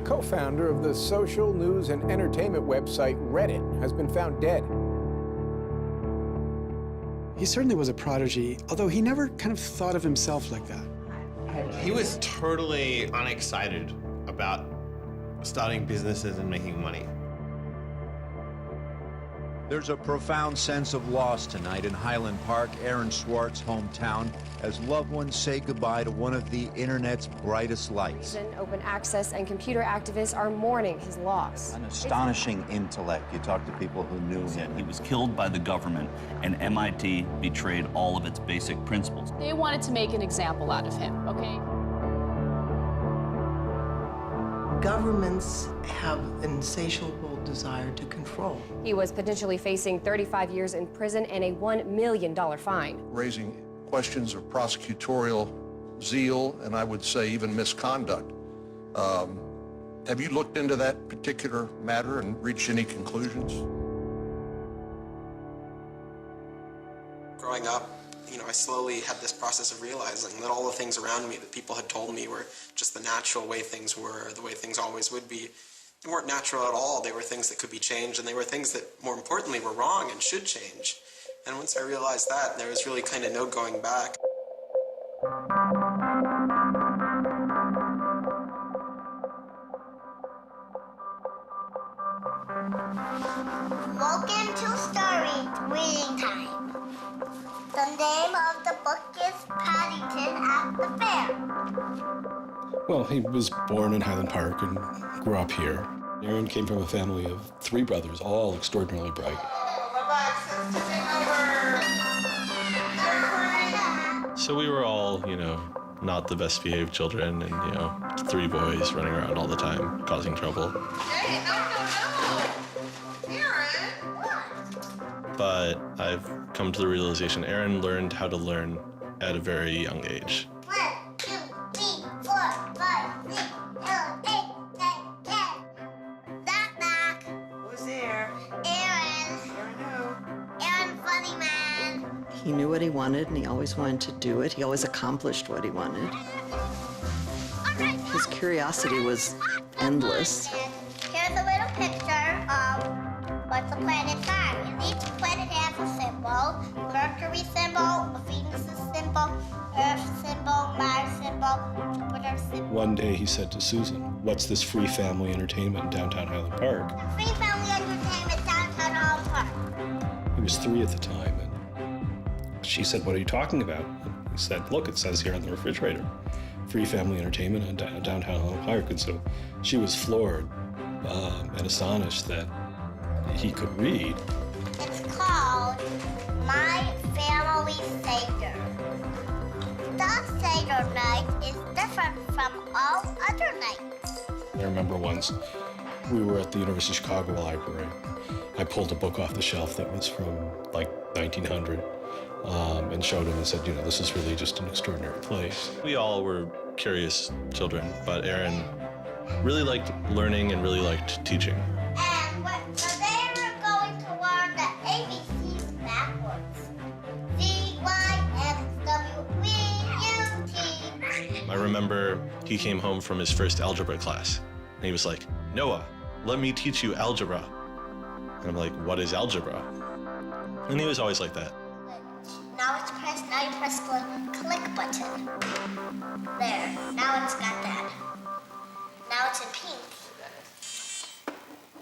co-founder of the social news and entertainment website Reddit, has been found dead. He certainly was a prodigy, although he never kind of thought of himself like that. He was totally unexcited about starting businesses and making money. There's a profound sense of loss tonight in Highland Park, Aaron Swartz' hometown, as loved ones say goodbye to one of the internet's brightest lights. Open access and computer activists are mourning his loss. An astonishing intellect. You talk to people who knew him. He was killed by the government, and MIT betrayed all of its basic principles. They wanted to make an example out of him, okay? Governments have an insatiable desire to control. He was potentially facing 35 years in prison and a $1 million fine. Raising questions of prosecutorial zeal and I would say even misconduct. Have you looked into that particular matter and reached any conclusions? Growing up, I slowly had this process of realizing that all the things around me that people had told me were just the natural way things were, the way things always would be, they weren't natural at all. They were things that could be changed, and they were things that, more importantly, were wrong and should change. And once I realized that, there was really kind of no going back. Welcome to Story Reading Time. The name of the book is Paddington at the Fair. Well, he was born in Highland Park and grew up here. Aaron came from a family of 3 brothers, all extraordinarily bright. So we were all, not the best behaved children and, 3 boys running around all the time, causing trouble. Hey, no. Aaron, what? But I've come to the realization Aaron learned how to learn at a very young age. 1, 2, 3, 4, 5, 6, 7, 8, 9, 10. Knock, knock. Who's there? Aaron. Aaron who? Aaron, funny man. He knew what he wanted, and he always wanted to do it. He always accomplished what he wanted. His curiosity was endless. Here's a little picture of what's a planet sign. And each planet has a symbol. Mercury symbol, Venus symbol, Earth symbol, Mars symbol, Jupiter symbol. One day he said to Susan, "What's this free family entertainment in downtown Highland Park?" Free family entertainment downtown Highland Park. He was 3 at the time, and she said, "What are you talking about?" And he said, "Look, it says here on the refrigerator, free family entertainment in downtown Highland Park." And so she was floored and astonished that he could read. It's called My Family Seder. The Seder night is different from all other nights. I remember once we were at the University of Chicago Library. I pulled a book off the shelf that was from like 1900 and showed him and said, this is really just an extraordinary place. We all were curious children, but Aaron really liked learning and really liked teaching. And so they were going to learn the ABCs backwards. Z, Y, X, W, V, U, T. I remember he came home from his first algebra class, and he was like, "Noah, let me teach you algebra." And I'm like, "What is algebra?" And he was always like that. Now you press the click button. There, now it's got that. Now it's in pink.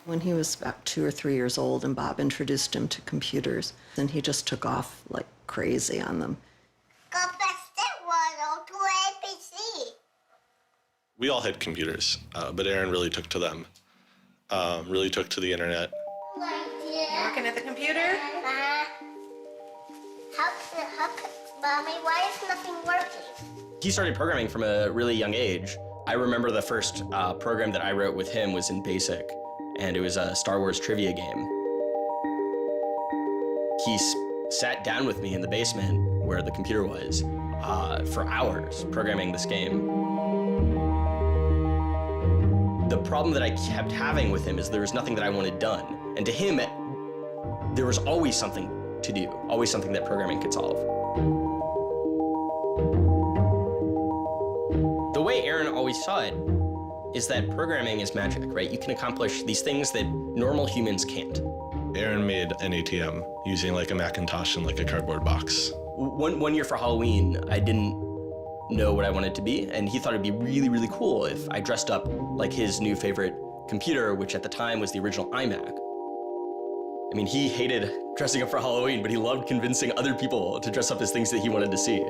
When he was about 2 or 3 years old, and Bob introduced him to computers, and he just took off like crazy on them. Go fast at 102 ABC. We all had computers, but Aaron really took to them, really took to the internet. Working at the computer? Mommy, why is nothing working? He started programming from a really young age. I remember the first program that I wrote with him was in BASIC, and it was a Star Wars trivia game. He sat down with me in the basement where the computer was for hours programming this game. The problem that I kept having with him is there was nothing that I wanted done. And to him, there was always something to do, always something that programming could solve. The way Aaron always saw it, is that programming is magic, right? You can accomplish these things that normal humans can't. Aaron made an ATM using like a Macintosh and like a cardboard box. One year for Halloween, I didn't know what I wanted to be, and he thought it'd be really, really cool if I dressed up like his new favorite computer, which at the time was the original iMac. I mean, he hated dressing up for Halloween, but he loved convincing other people to dress up as things that he wanted to see.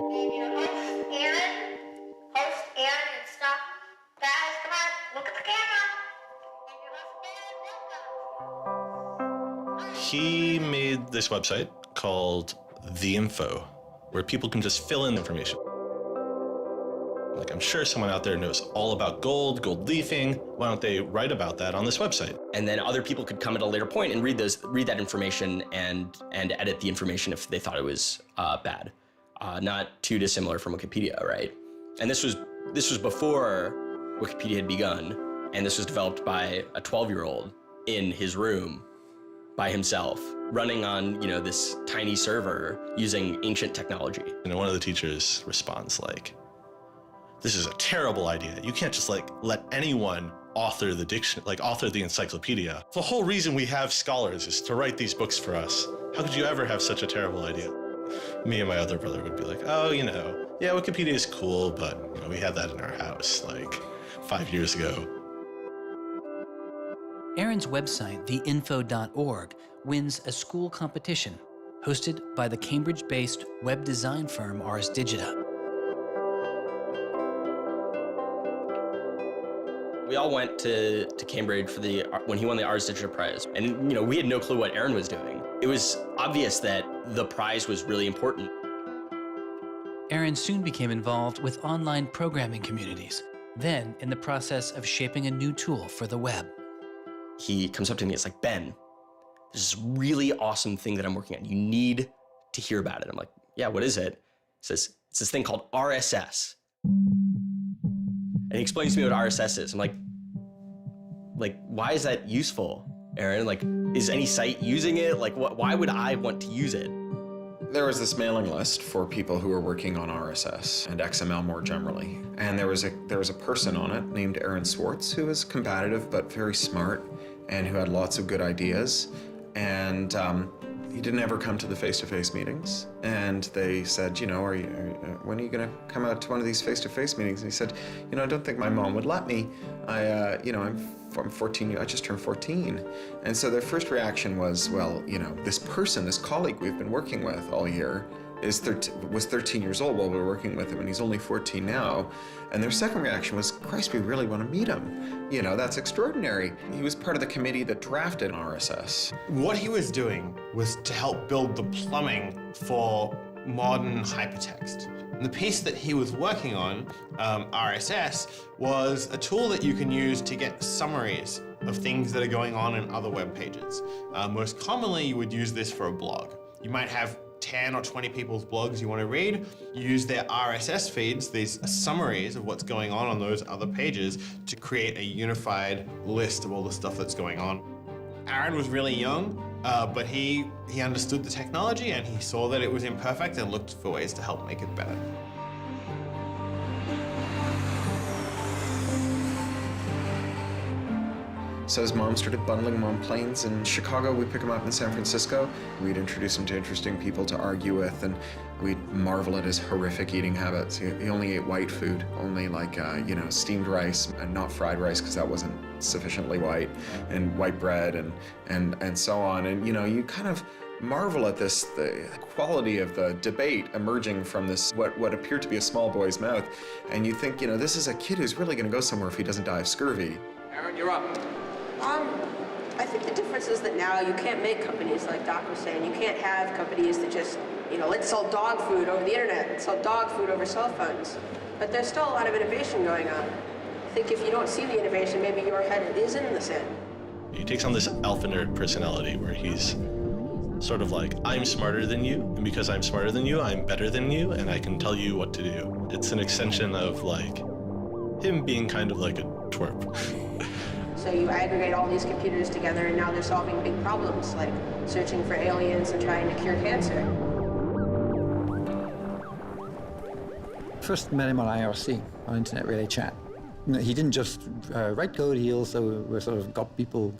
He made this website called The Info, where people can just fill in information. Like, I'm sure someone out there knows all about gold leafing. Why don't they write about that on this website? And then other people could come at a later point and read that information and edit the information if they thought it was bad. Not too dissimilar from Wikipedia, right? And this was before Wikipedia had begun, and this was developed by a 12-year-old in his room by himself, running on, this tiny server using ancient technology. And one of the teachers responds like, "This is a terrible idea. You can't just let anyone author the encyclopedia. The whole reason we have scholars is to write these books for us. How could you ever have such a terrible idea?" Me and my other brother would be like, "Oh, yeah, Wikipedia is cool, but we had that in our house like 5 years ago." Aaron's website, theinfo.org, wins a school competition hosted by the Cambridge-based web design firm Ars Digita. We all went to Cambridge for when he won the Ars Digita Prize. And, we had no clue what Aaron was doing. It was obvious that the prize was really important. Aaron soon became involved with online programming communities, then in the process of shaping a new tool for the web. He comes up to me, it's like, "Ben, there's this really awesome thing that I'm working on. You need to hear about it." I'm like, "Yeah, what is it?" He says, "It's this thing called RSS." And he explains to me what RSS is. I'm like, why is that useful, Aaron? Is any site using it? Why would I want to use it? There was this mailing list for people who were working on RSS and XML more generally. And there was a person on it named Aaron Swartz who was combative but very smart and who had lots of good ideas. And he didn't ever come to the face-to-face meetings. And they said, when are you going to come out to one of these face-to-face meetings? And he said, I don't think my mom would let me. I'm 14, I just turned 14. And so their first reaction was, well, this colleague we've been working with all year was 13 years old while we were working with him, and he's only 14 now. And their second reaction was, Christ, we really want to meet him. That's extraordinary. He was part of the committee that drafted RSS. What he was doing was to help build the plumbing for modern hypertext. And the piece that he was working on, RSS, was a tool that you can use to get summaries of things that are going on in other web pages. Most commonly, you would use this for a blog. You might have 10 or 20 people's blogs you want to read. You use their RSS feeds, these summaries of what's going on those other pages, to create a unified list of all the stuff that's going on. Aaron was really young, but he understood the technology and he saw that it was imperfect and looked for ways to help make it better. So his mom started bundling him on planes in Chicago. We'd pick him up in San Francisco. We'd introduce him to interesting people to argue with, and we'd marvel at his horrific eating habits. He only ate white food, only steamed rice and not fried rice because that wasn't sufficiently white, and white bread and so on. And you kind of marvel at this, the quality of the debate emerging from this, what appeared to be a small boy's mouth. And you think, this is a kid who's really going to go somewhere if he doesn't die of scurvy. Aaron, you're up. I think the difference is that now you can't make companies like Doc was saying. You can't have companies that just, let's sell dog food over the internet, let's sell dog food over cell phones. But there's still a lot of innovation going on. I think if you don't see the innovation, maybe your head is in the sand. He takes on this alpha nerd personality where he's sort of like, I'm smarter than you, and because I'm smarter than you, I'm better than you, and I can tell you what to do. It's an extension of him being kind of like a twerp. So you aggregate all these computers together and now they're solving big problems like searching for aliens and trying to cure cancer. First met him on IRC, on Internet Relay Chat. He didn't just write code. He also sort of got people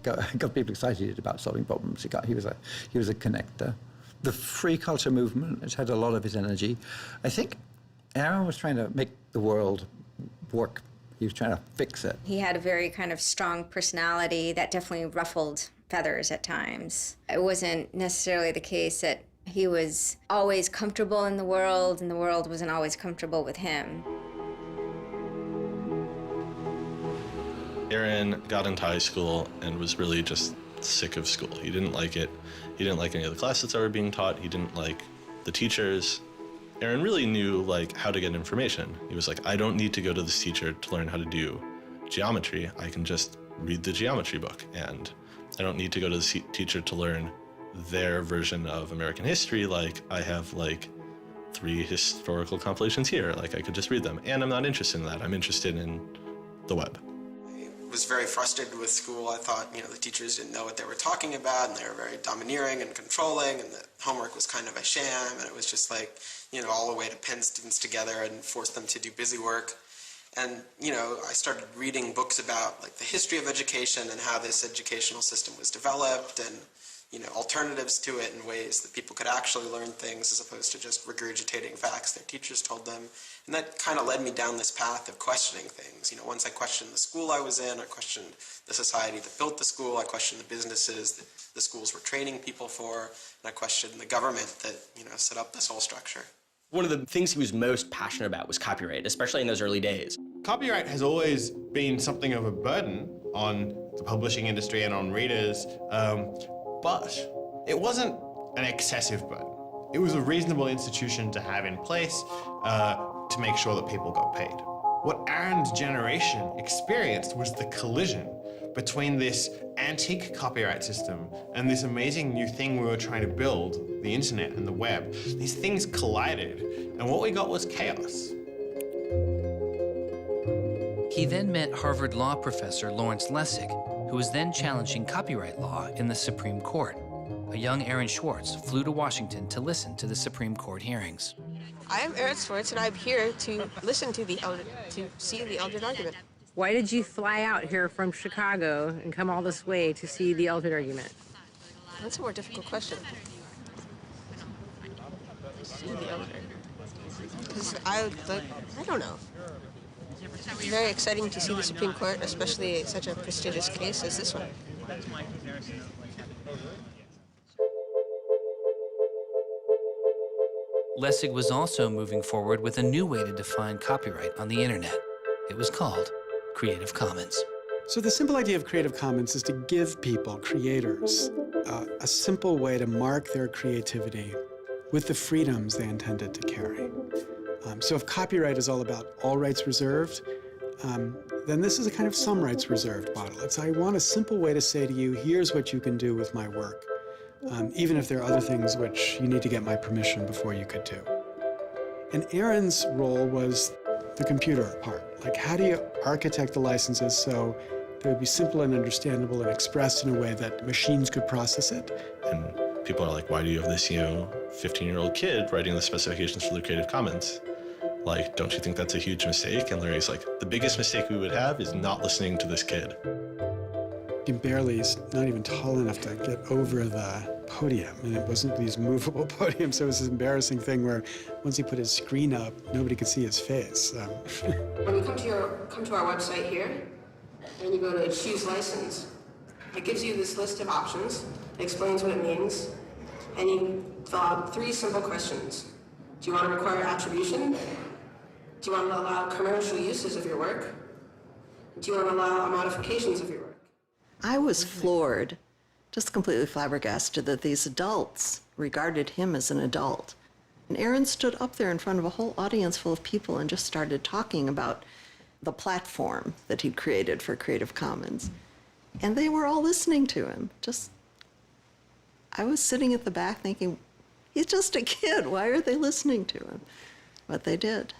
excited about solving problems. He was a connector. The free culture movement has had a lot of his energy. I think Aaron was trying to make the world work. He was trying to fix it. He had a very kind of strong personality that definitely ruffled feathers at times. It wasn't necessarily the case that he was always comfortable in the world, and the world wasn't always comfortable with him. Aaron got into high school and was really just sick of school. He didn't like it. He didn't like any of the classes that were being taught. He didn't like the teachers. Aaron really knew how to get information. He was like, I don't need to go to this teacher to learn how to do geometry. I can just read the geometry book, and I don't need to go to the teacher to learn their version of American history. Like, I have 3 historical compilations here. I could just read them, and I'm not interested in that. I'm interested in the web. I was very frustrated with school. I thought, the teachers didn't know what they were talking about, and they were very domineering and controlling, and the homework was kind of a sham, and it was just all the way to pin students together and force them to do busy work. And, I started reading books about the history of education and how this educational system was developed, and, alternatives to it in ways that people could actually learn things as opposed to just regurgitating facts their teachers told them. And that kind of led me down this path of questioning things. Once I questioned the school I was in, I questioned the society that built the school, I questioned the businesses that the schools were training people for, and I questioned the government that, set up this whole structure. One of the things he was most passionate about was copyright, especially in those early days. Copyright has always been something of a burden on the publishing industry and on readers, but it wasn't an excessive burden. It was a reasonable institution to have in place to make sure that people got paid. What Aaron's generation experienced was the collision between this antique copyright system and this amazing new thing we were trying to build, the internet and the web. These things collided, and what we got was chaos. He then met Harvard law professor Lawrence Lessig, who was then challenging copyright law in the Supreme Court. A young Aaron Swartz flew to Washington to listen to the Supreme Court hearings. I am Aaron Swartz, and I'm here to listen to see the Eldred argument. Why did you fly out here from Chicago and come all this way to see the Eldred argument? That's a more difficult question. See the Eldred. Because I don't know. It's very exciting to see the Supreme Court, especially such a prestigious case as this one. Lessig was also moving forward with a new way to define copyright on the internet. It was called Creative Commons. So the simple idea of Creative Commons is to give people, creators, a simple way to mark their creativity with the freedoms they intended to carry. So if copyright is all about all rights reserved, then this is a kind of some rights reserved model. It's I want a simple way to say to you, here's what you can do with my work, even if there are other things which you need to get my permission before you could do. And Aaron's role was the computer part. How do you architect the licenses so they would be simple and understandable and expressed in a way that machines could process it? And people are like, why do you have this, 15-year-old kid writing the specifications for the Creative Commons? Don't you think that's a huge mistake? And Larry's like, the biggest mistake we would have is not listening to this kid. He's not even tall enough to get over the podium, and it wasn't these movable podiums, so it was this embarrassing thing where once he put his screen up, nobody could see his face. When you come to our website here, and you go to choose license, it gives you this list of options, it explains what it means, and you fill out 3 simple questions. Do you want to require attribution? Do you want to allow commercial uses of your work? Do you want to allow modifications of your work? I was floored, just completely flabbergasted that these adults regarded him as an adult. And Aaron stood up there in front of a whole audience full of people and just started talking about the platform that he'd created for Creative Commons. And they were all listening to him. I was sitting at the back thinking, he's just a kid. Why are they listening to him? But they did.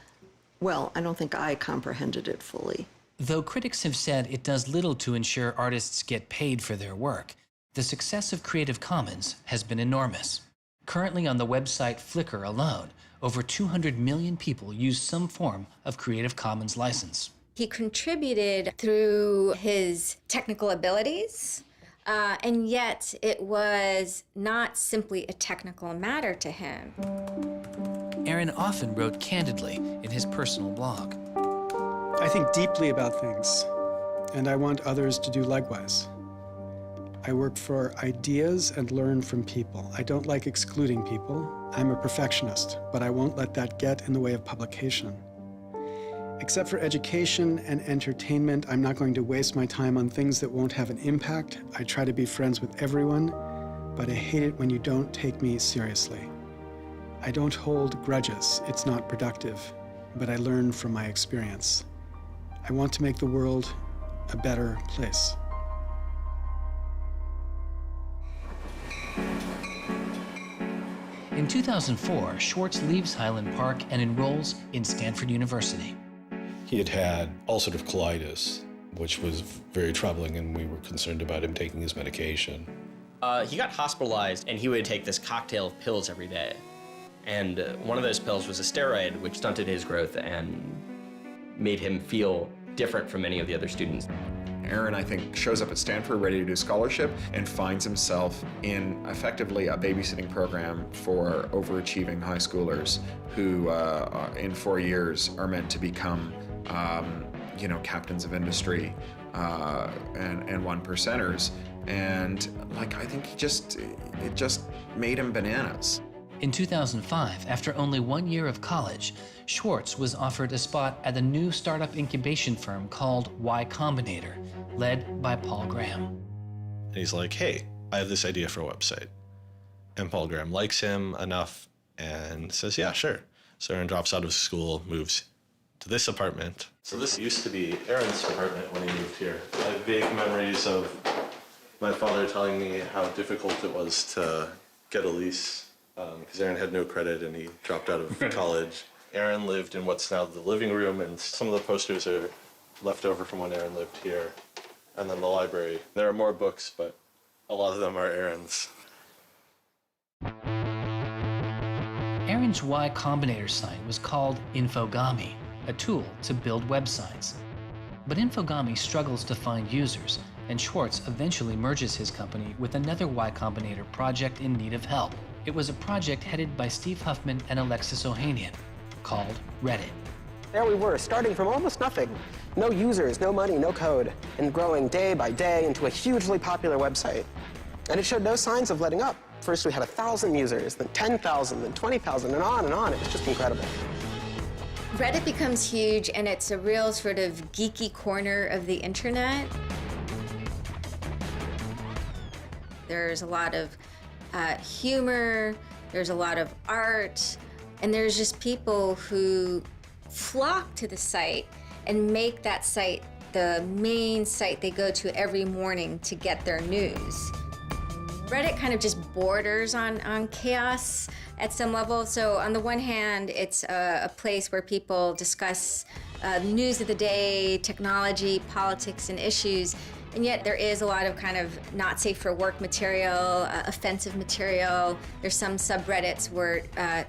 Well, I don't think I comprehended it fully. Though critics have said it does little to ensure artists get paid for their work, the success of Creative Commons has been enormous. Currently on the website Flickr alone, over 200 million people use some form of Creative Commons license. He contributed through his technical abilities, and yet it was not simply a technical matter to him. Aaron often wrote candidly in his personal blog. I think deeply about things, and I want others to do likewise. I work for ideas and learn from people. I don't like excluding people. I'm a perfectionist, but I won't let that get in the way of publication. Except for education and entertainment, I'm not going to waste my time on things that won't have an impact. I try to be friends with everyone, but I hate it when you don't take me seriously. I don't hold grudges. It's not productive, but I learn from my experience. I want to make the world a better place. In 2004, Swartz leaves Highland Park and enrolls in Stanford University. He had had ulcerative colitis, which was very troubling, and we were concerned about him taking his medication. He got hospitalized, and he would take this cocktail of pills every day. And one of those pills was a steroid, which stunted his growth and made him feel different from many of the other students. Aaron, I think, shows up at Stanford ready to do scholarship and finds himself in effectively a babysitting program for overachieving high schoolers who, in 4 years, are meant to become, captains of industry and one percenters. And I think it just made him bananas. In 2005, after only 1 year of college, Swartz was offered a spot at the new startup incubation firm called Y Combinator, led by Paul Graham. And he's like, hey, I have this idea for a website. And Paul Graham likes him enough and says, yeah, sure. So Aaron drops out of school, moves to this apartment. So this used to be Aaron's apartment when he moved here. I have vague memories of my father telling me how difficult it was to get a lease because Aaron had no credit and he dropped out of college. Aaron lived in what's now the living room, and some of the posters are left over from when Aaron lived here. And then the library. There are more books, but a lot of them are Aaron's. Aaron's Y Combinator site was called Infogami, a tool to build websites. But Infogami struggles to find users, and Swartz eventually merges his company with another Y Combinator project in need of help. It was a project headed by Steve Huffman and Alexis Ohanian, called Reddit. There we were, starting from almost nothing. No users, no money, no code, and growing day by day into a hugely popular website. And it showed no signs of letting up. First we had 1,000 users, then 10,000, then 20,000, and on and on. It was just incredible. Reddit becomes huge, and it's a real sort of geeky corner of the internet. There's a lot of humor, there's a lot of art, and there's just people who flock to the site and make that site the main site they go to every morning to get their news. Reddit kind of just borders on chaos at some level. So on the one hand, it's a place where people discuss news of the day, technology, politics, and issues. And yet there is a lot of kind of not safe for work material, offensive material. There's some subreddits where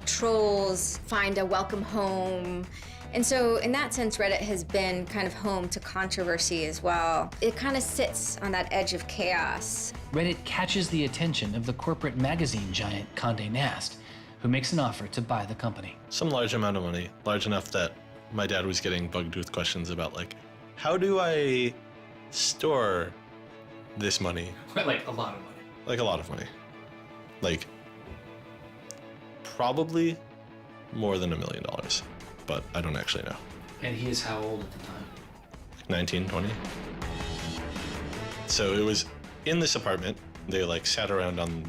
trolls find a welcome home. And so in that sense, Reddit has been kind of home to controversy as well. It kind of sits on that edge of chaos. Reddit catches the attention of the corporate magazine giant Condé Nast, who makes an offer to buy the company. Some large amount of money, large enough that my dad was getting bugged with questions about how do I store this money? Like a lot of money. Like a lot of money. Probably more than $1 million, but I don't actually know. And he is how old at the time? 19, 20. So it was in this apartment. They sat around on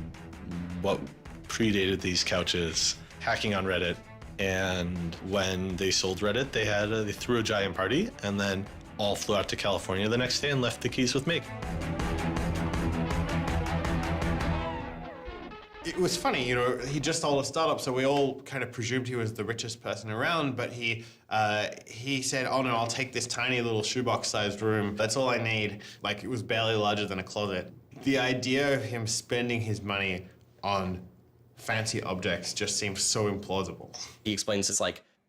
what predated these couches, hacking on Reddit. And when they sold Reddit, they threw a giant party and then all flew out to California the next day and left the keys with me. It was funny, he just sold a startup, so we all kind of presumed he was the richest person around, but he said, oh no, I'll take this tiny little shoebox-sized room. That's all I need. It was barely larger than a closet. The idea of him spending his money on fancy objects just seems so implausible. He explains it's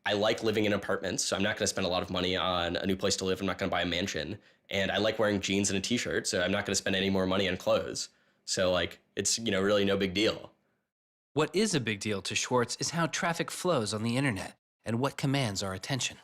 I like living in apartments, so I'm not going to spend a lot of money on a new place to live. I'm not going to buy a mansion. And I like wearing jeans and a t-shirt, so I'm not going to spend any more money on clothes. So like, it's, you know, really no big deal. What is a big deal to Swartz is how traffic flows on the internet and what commands our attention.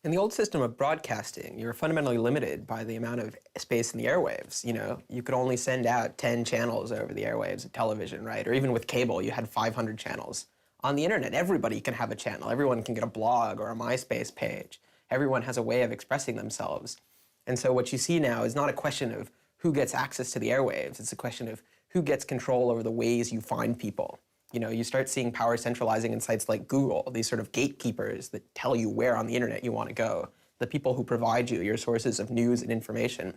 In the old system of broadcasting, you were fundamentally limited by the amount of space in the airwaves. You know, you could only send out 10 channels over the airwaves of television, right? Or even with cable, you had 500 channels. On the internet, everybody can have a channel. Everyone can get a blog or a MySpace page. Everyone has a way of expressing themselves. And so what you see now is not a question of who gets access to the airwaves. It's a question of who gets control over the ways you find people. You know, you start seeing power centralizing in sites like Google, these sort of gatekeepers that tell you where on the internet you want to go, the people who provide you your sources of news and information.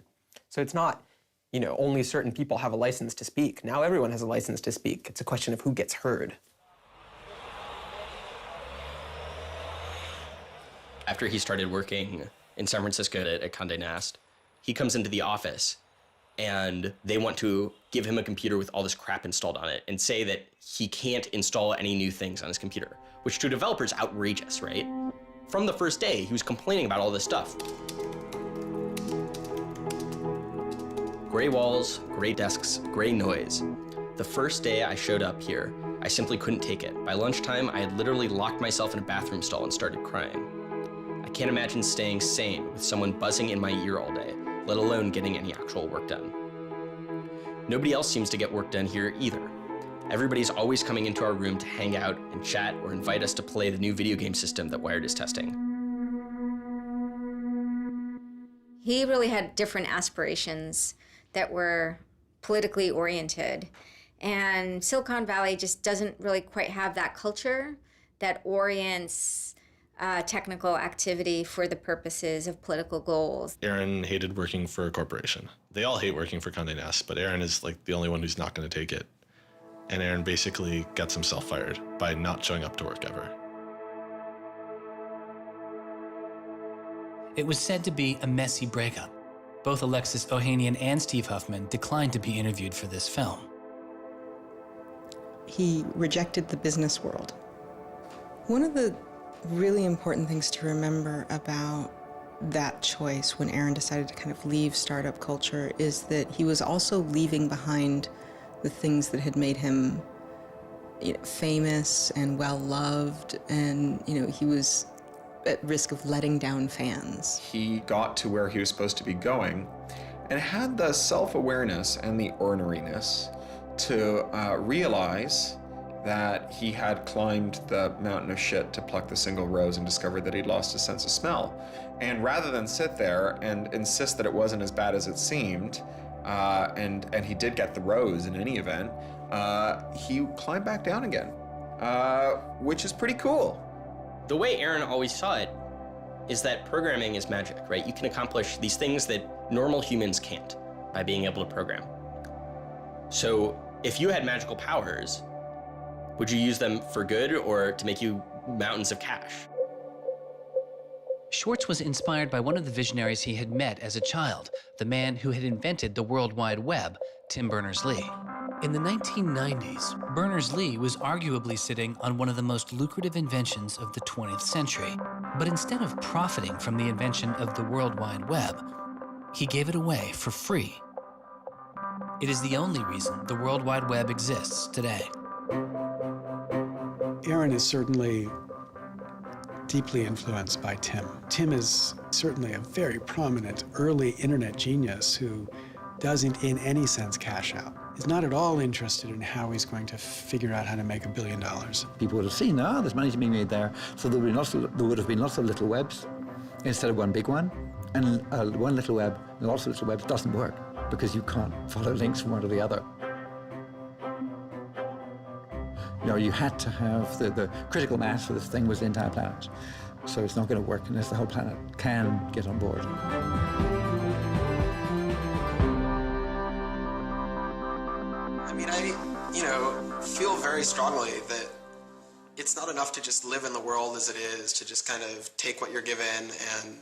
So it's not, you know, only certain people have a license to speak. Now everyone has a license to speak. It's a question of who gets heard. After he started working in San Francisco at Condé Nast, he comes into the office and they want to give him a computer with all this crap installed on it and say that he can't install any new things on his computer, which to a developer is outrageous, right? From the first day, he was complaining about all this stuff. Gray walls, gray desks, gray noise. The first day I showed up here, I simply couldn't take it. By lunchtime, I had literally locked myself in a bathroom stall and started crying. I can't imagine staying sane with someone buzzing in my ear all day, let alone getting any actual work done. Nobody else seems to get work done here either. Everybody's always coming into our room to hang out and chat or invite us to play the new video game system that Wired is testing. He really had different aspirations that were politically oriented. And Silicon Valley just doesn't really quite have that culture that orients technical activity for the purposes of political goals. Aaron hated working for a corporation. They all hate working for Condé Nast, but Aaron is like the only one who's not going to take it. And Aaron basically gets himself fired by not showing up to work ever. It was said to be a messy breakup. Both Alexis Ohanian and Steve Huffman declined to be interviewed for this film. He rejected the business world. One of the really important things to remember about that choice when Aaron decided to kind of leave startup culture is that he was also leaving behind the things that had made him, you know, famous and well-loved, and, you know, he was at risk of letting down fans. He got to where he was supposed to be going and had the self-awareness and the orneriness to realize that he had climbed the mountain of shit to pluck the single rose and discovered that he'd lost his sense of smell. And rather than sit there and insist that it wasn't as bad as it seemed, and he did get the rose in any event, he climbed back down again, which is pretty cool. The way Aaron always saw it is that programming is magic, right? You can accomplish these things that normal humans can't by being able to program. So if you had magical powers, would you use them for good or to make you mountains of cash? Swartz was inspired by one of the visionaries he had met as a child, the man who had invented the World Wide Web, Tim Berners-Lee. In the 1990s, Berners-Lee was arguably sitting on one of the most lucrative inventions of the 20th century. But instead of profiting from the invention of the World Wide Web, he gave it away for free. It is the only reason the World Wide Web exists today. Aaron is certainly deeply influenced by Tim. Tim is certainly a very prominent early internet genius who doesn't in any sense cash out. He's not at all interested in how he's going to figure out how to make $1 billion. People would have seen, there's money to be made there. So there would have been lots of little webs instead of one big one. And one little web, and lots of little webs doesn't work because you can't follow links from one to the other. You know, you had to have the critical mass for this thing was the entire planet. So it's not going to work unless the whole planet can get on board. I mean, I feel very strongly that it's not enough to just live in the world as it is, to just kind of take what you're given and,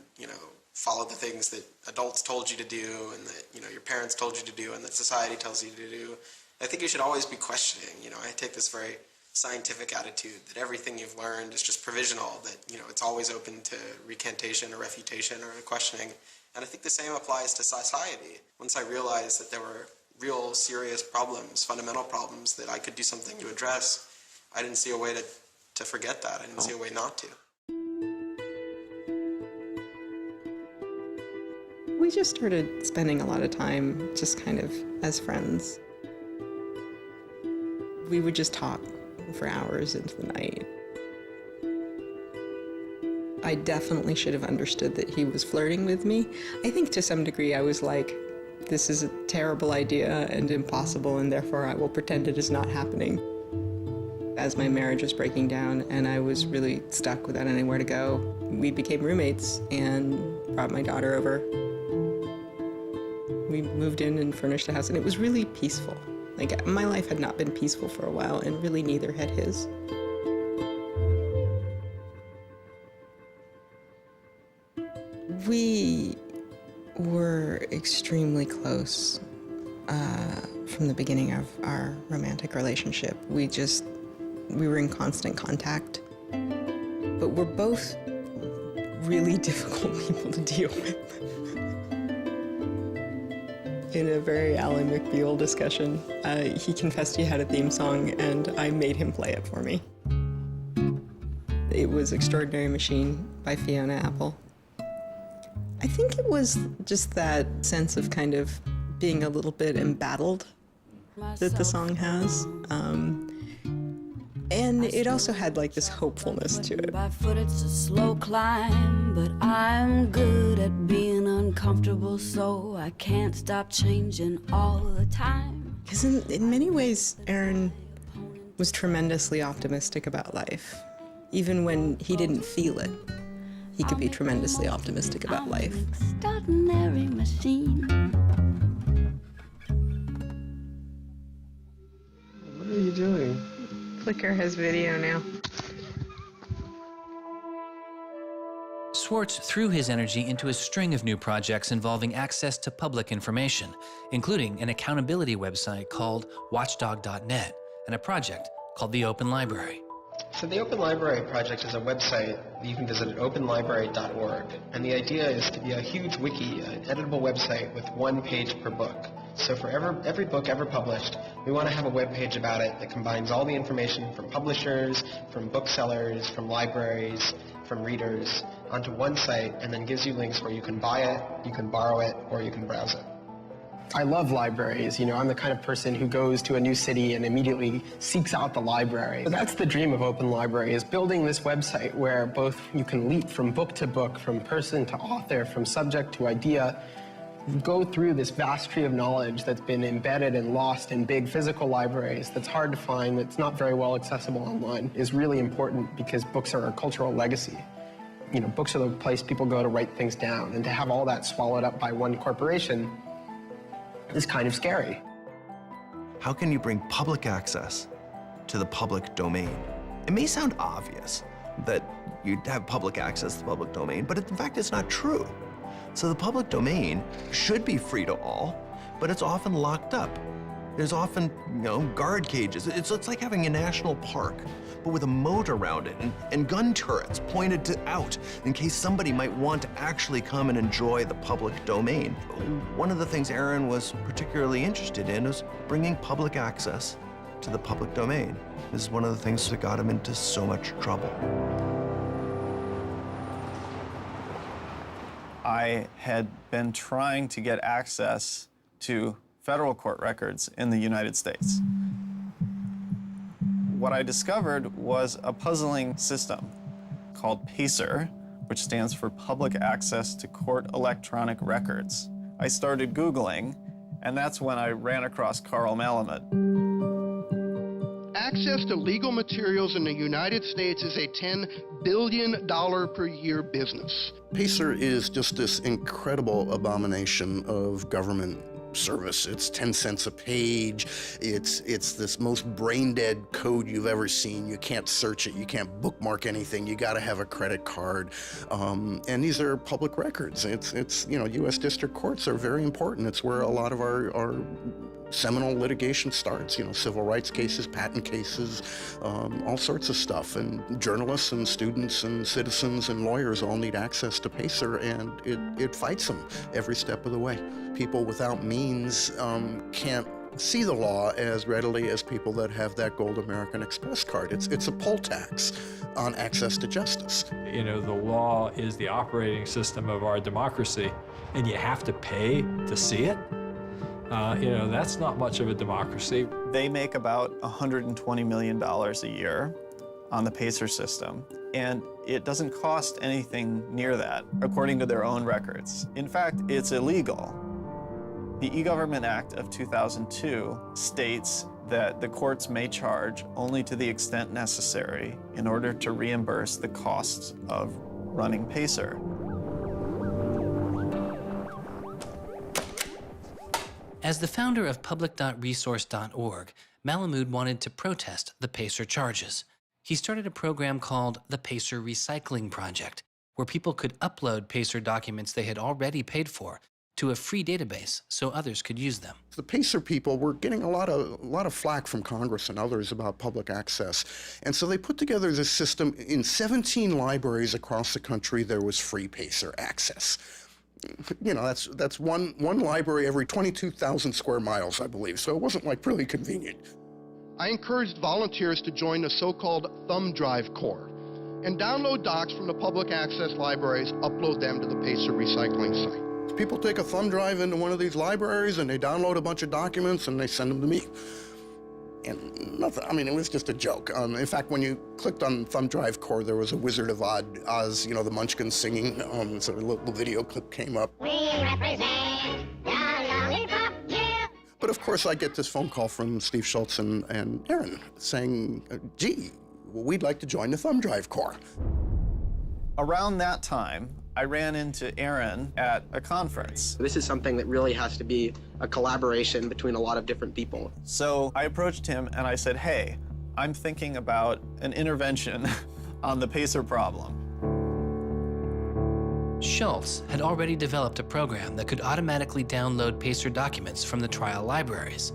follow the things that adults told you to do and that, your parents told you to do and that society tells you to do. I think you should always be questioning. I take this very scientific attitude that everything you've learned is just provisional, that, you know, it's always open to recantation or refutation or questioning. And I think the same applies to society. Once I realized that there were real serious problems, fundamental problems that I could do something to address, I didn't see a way to forget that. I didn't see a way not to. We just started spending a lot of time just kind of as friends. We would just talk for hours into the night. I definitely should have understood that he was flirting with me. I think to some degree I was like, this is a terrible idea and impossible, and therefore I will pretend it is not happening. As my marriage was breaking down and I was really stuck without anywhere to go, we became roommates and brought my daughter over. We moved in and furnished the house, and it was really peaceful. Like, my life had not been peaceful for a while, and really neither had his. We were extremely close from the beginning of our romantic relationship. We were in constant contact, but we're both really difficult people to deal with. In a very Ally McBeal discussion, he confessed he had a theme song, and I made him play it for me. It was Extraordinary Machine by Fiona Apple. I think it was just that sense of kind of being a little bit embattled that the song has. And it also had like this hopefulness to it. By foot it's a slow climb, but I'm good at being uncomfortable, so I can't stop changing all the time. Because in many ways, Aaron was tremendously optimistic about life. Even when he didn't feel it, he could be tremendously optimistic about life. Extraordinary machine. What are you doing? Flickr has video now. Swartz threw his energy into a string of new projects involving access to public information, including an accountability website called watchdog.net and a project called the Open Library. So the Open Library Project is a website that you can visit at openlibrary.org. And the idea is to be a huge wiki, an editable website with one page per book. So for every book ever published, we want to have a web page about it that combines all the information from publishers, from booksellers, from libraries, from readers onto one site, and then gives you links where you can buy it, you can borrow it, or you can browse it. I love libraries. You know, I'm the kind of person who goes to a new city and immediately seeks out the library. So that's the dream of Open Library, is building this website where both you can leap from book to book, from person to author, from subject to idea, go through this vast tree of knowledge that's been embedded and lost in big physical libraries that's hard to find, that's not very well accessible online, is really important because books are a cultural legacy. You know, books are the place people go to write things down, and to have all that swallowed up by one corporation is kind of scary. How can you bring public access to the public domain? It may sound obvious that you'd have public access to the public domain, but in fact, it's not true. So the public domain should be free to all, but it's often locked up. There's often, guard cages. It's like having a national park, but with a moat around it and gun turrets pointed out in case somebody might want to actually come and enjoy the public domain. One of the things Aaron was particularly interested in was bringing public access to the public domain. This is one of the things that got him into so much trouble. I had been trying to get access to federal court records in the United States. What I discovered was a puzzling system called PACER, which stands for Public Access to Court Electronic Records. I started Googling, and that's when I ran across Carl Malamud. Access to legal materials in the United States is a $10 billion per year business. PACER is just this incredible abomination of government service. It's 10 cents a page. It's this most brain-dead code you've ever seen. You can't search it. You can't bookmark anything. You got to have a credit card. And these are public records. It's U.S. district courts are very important. It's where a lot of our seminal litigation starts, civil rights cases, patent cases, all sorts of stuff. And journalists and students and citizens and lawyers all need access to PACER, and it fights them every step of the way. People without means can't see the law as readily as people that have that Gold American Express card. It's a poll tax on access to justice. The law is the operating system of our democracy, and you have to pay to see it. That's not much of a democracy. They make about $120 million a year on the PACER system, and it doesn't cost anything near that, according to their own records. In fact, it's illegal. The E-Government Act of 2002 states that the courts may charge only to the extent necessary in order to reimburse the costs of running PACER. As the founder of public.resource.org, Malamud wanted to protest the PACER charges. He started a program called the PACER Recycling Project, where people could upload PACER documents they had already paid for to a free database so others could use them. The PACER people were getting a lot of flack from Congress and others about public access. And so they put together this system. In 17 libraries across the country, there was free PACER access. That's one library every 22,000 square miles, I believe. So it wasn't like really convenient. I encouraged volunteers to join the so-called Thumb Drive Corps and download docs from the public access libraries, upload them to the PACER recycling site. People take a thumb drive into one of these libraries and they download a bunch of documents and they send them to me. And nothing, it was just a joke. In fact, when you clicked on Thumb Drive Core, there was a Wizard of Oz, the Munchkins singing, so a little video clip came up. We represent the Lollipop Guild. But of course, I get this phone call from Steve Schultz and Aaron saying, gee, we'd like to join the Thumb Drive Corps. Around that time, I ran into Aaron at a conference. This is something that really has to be a collaboration between a lot of different people. So I approached him and I said, hey, I'm thinking about an intervention on the PACER problem. Schultz had already developed a program that could automatically download PACER documents from the trial libraries.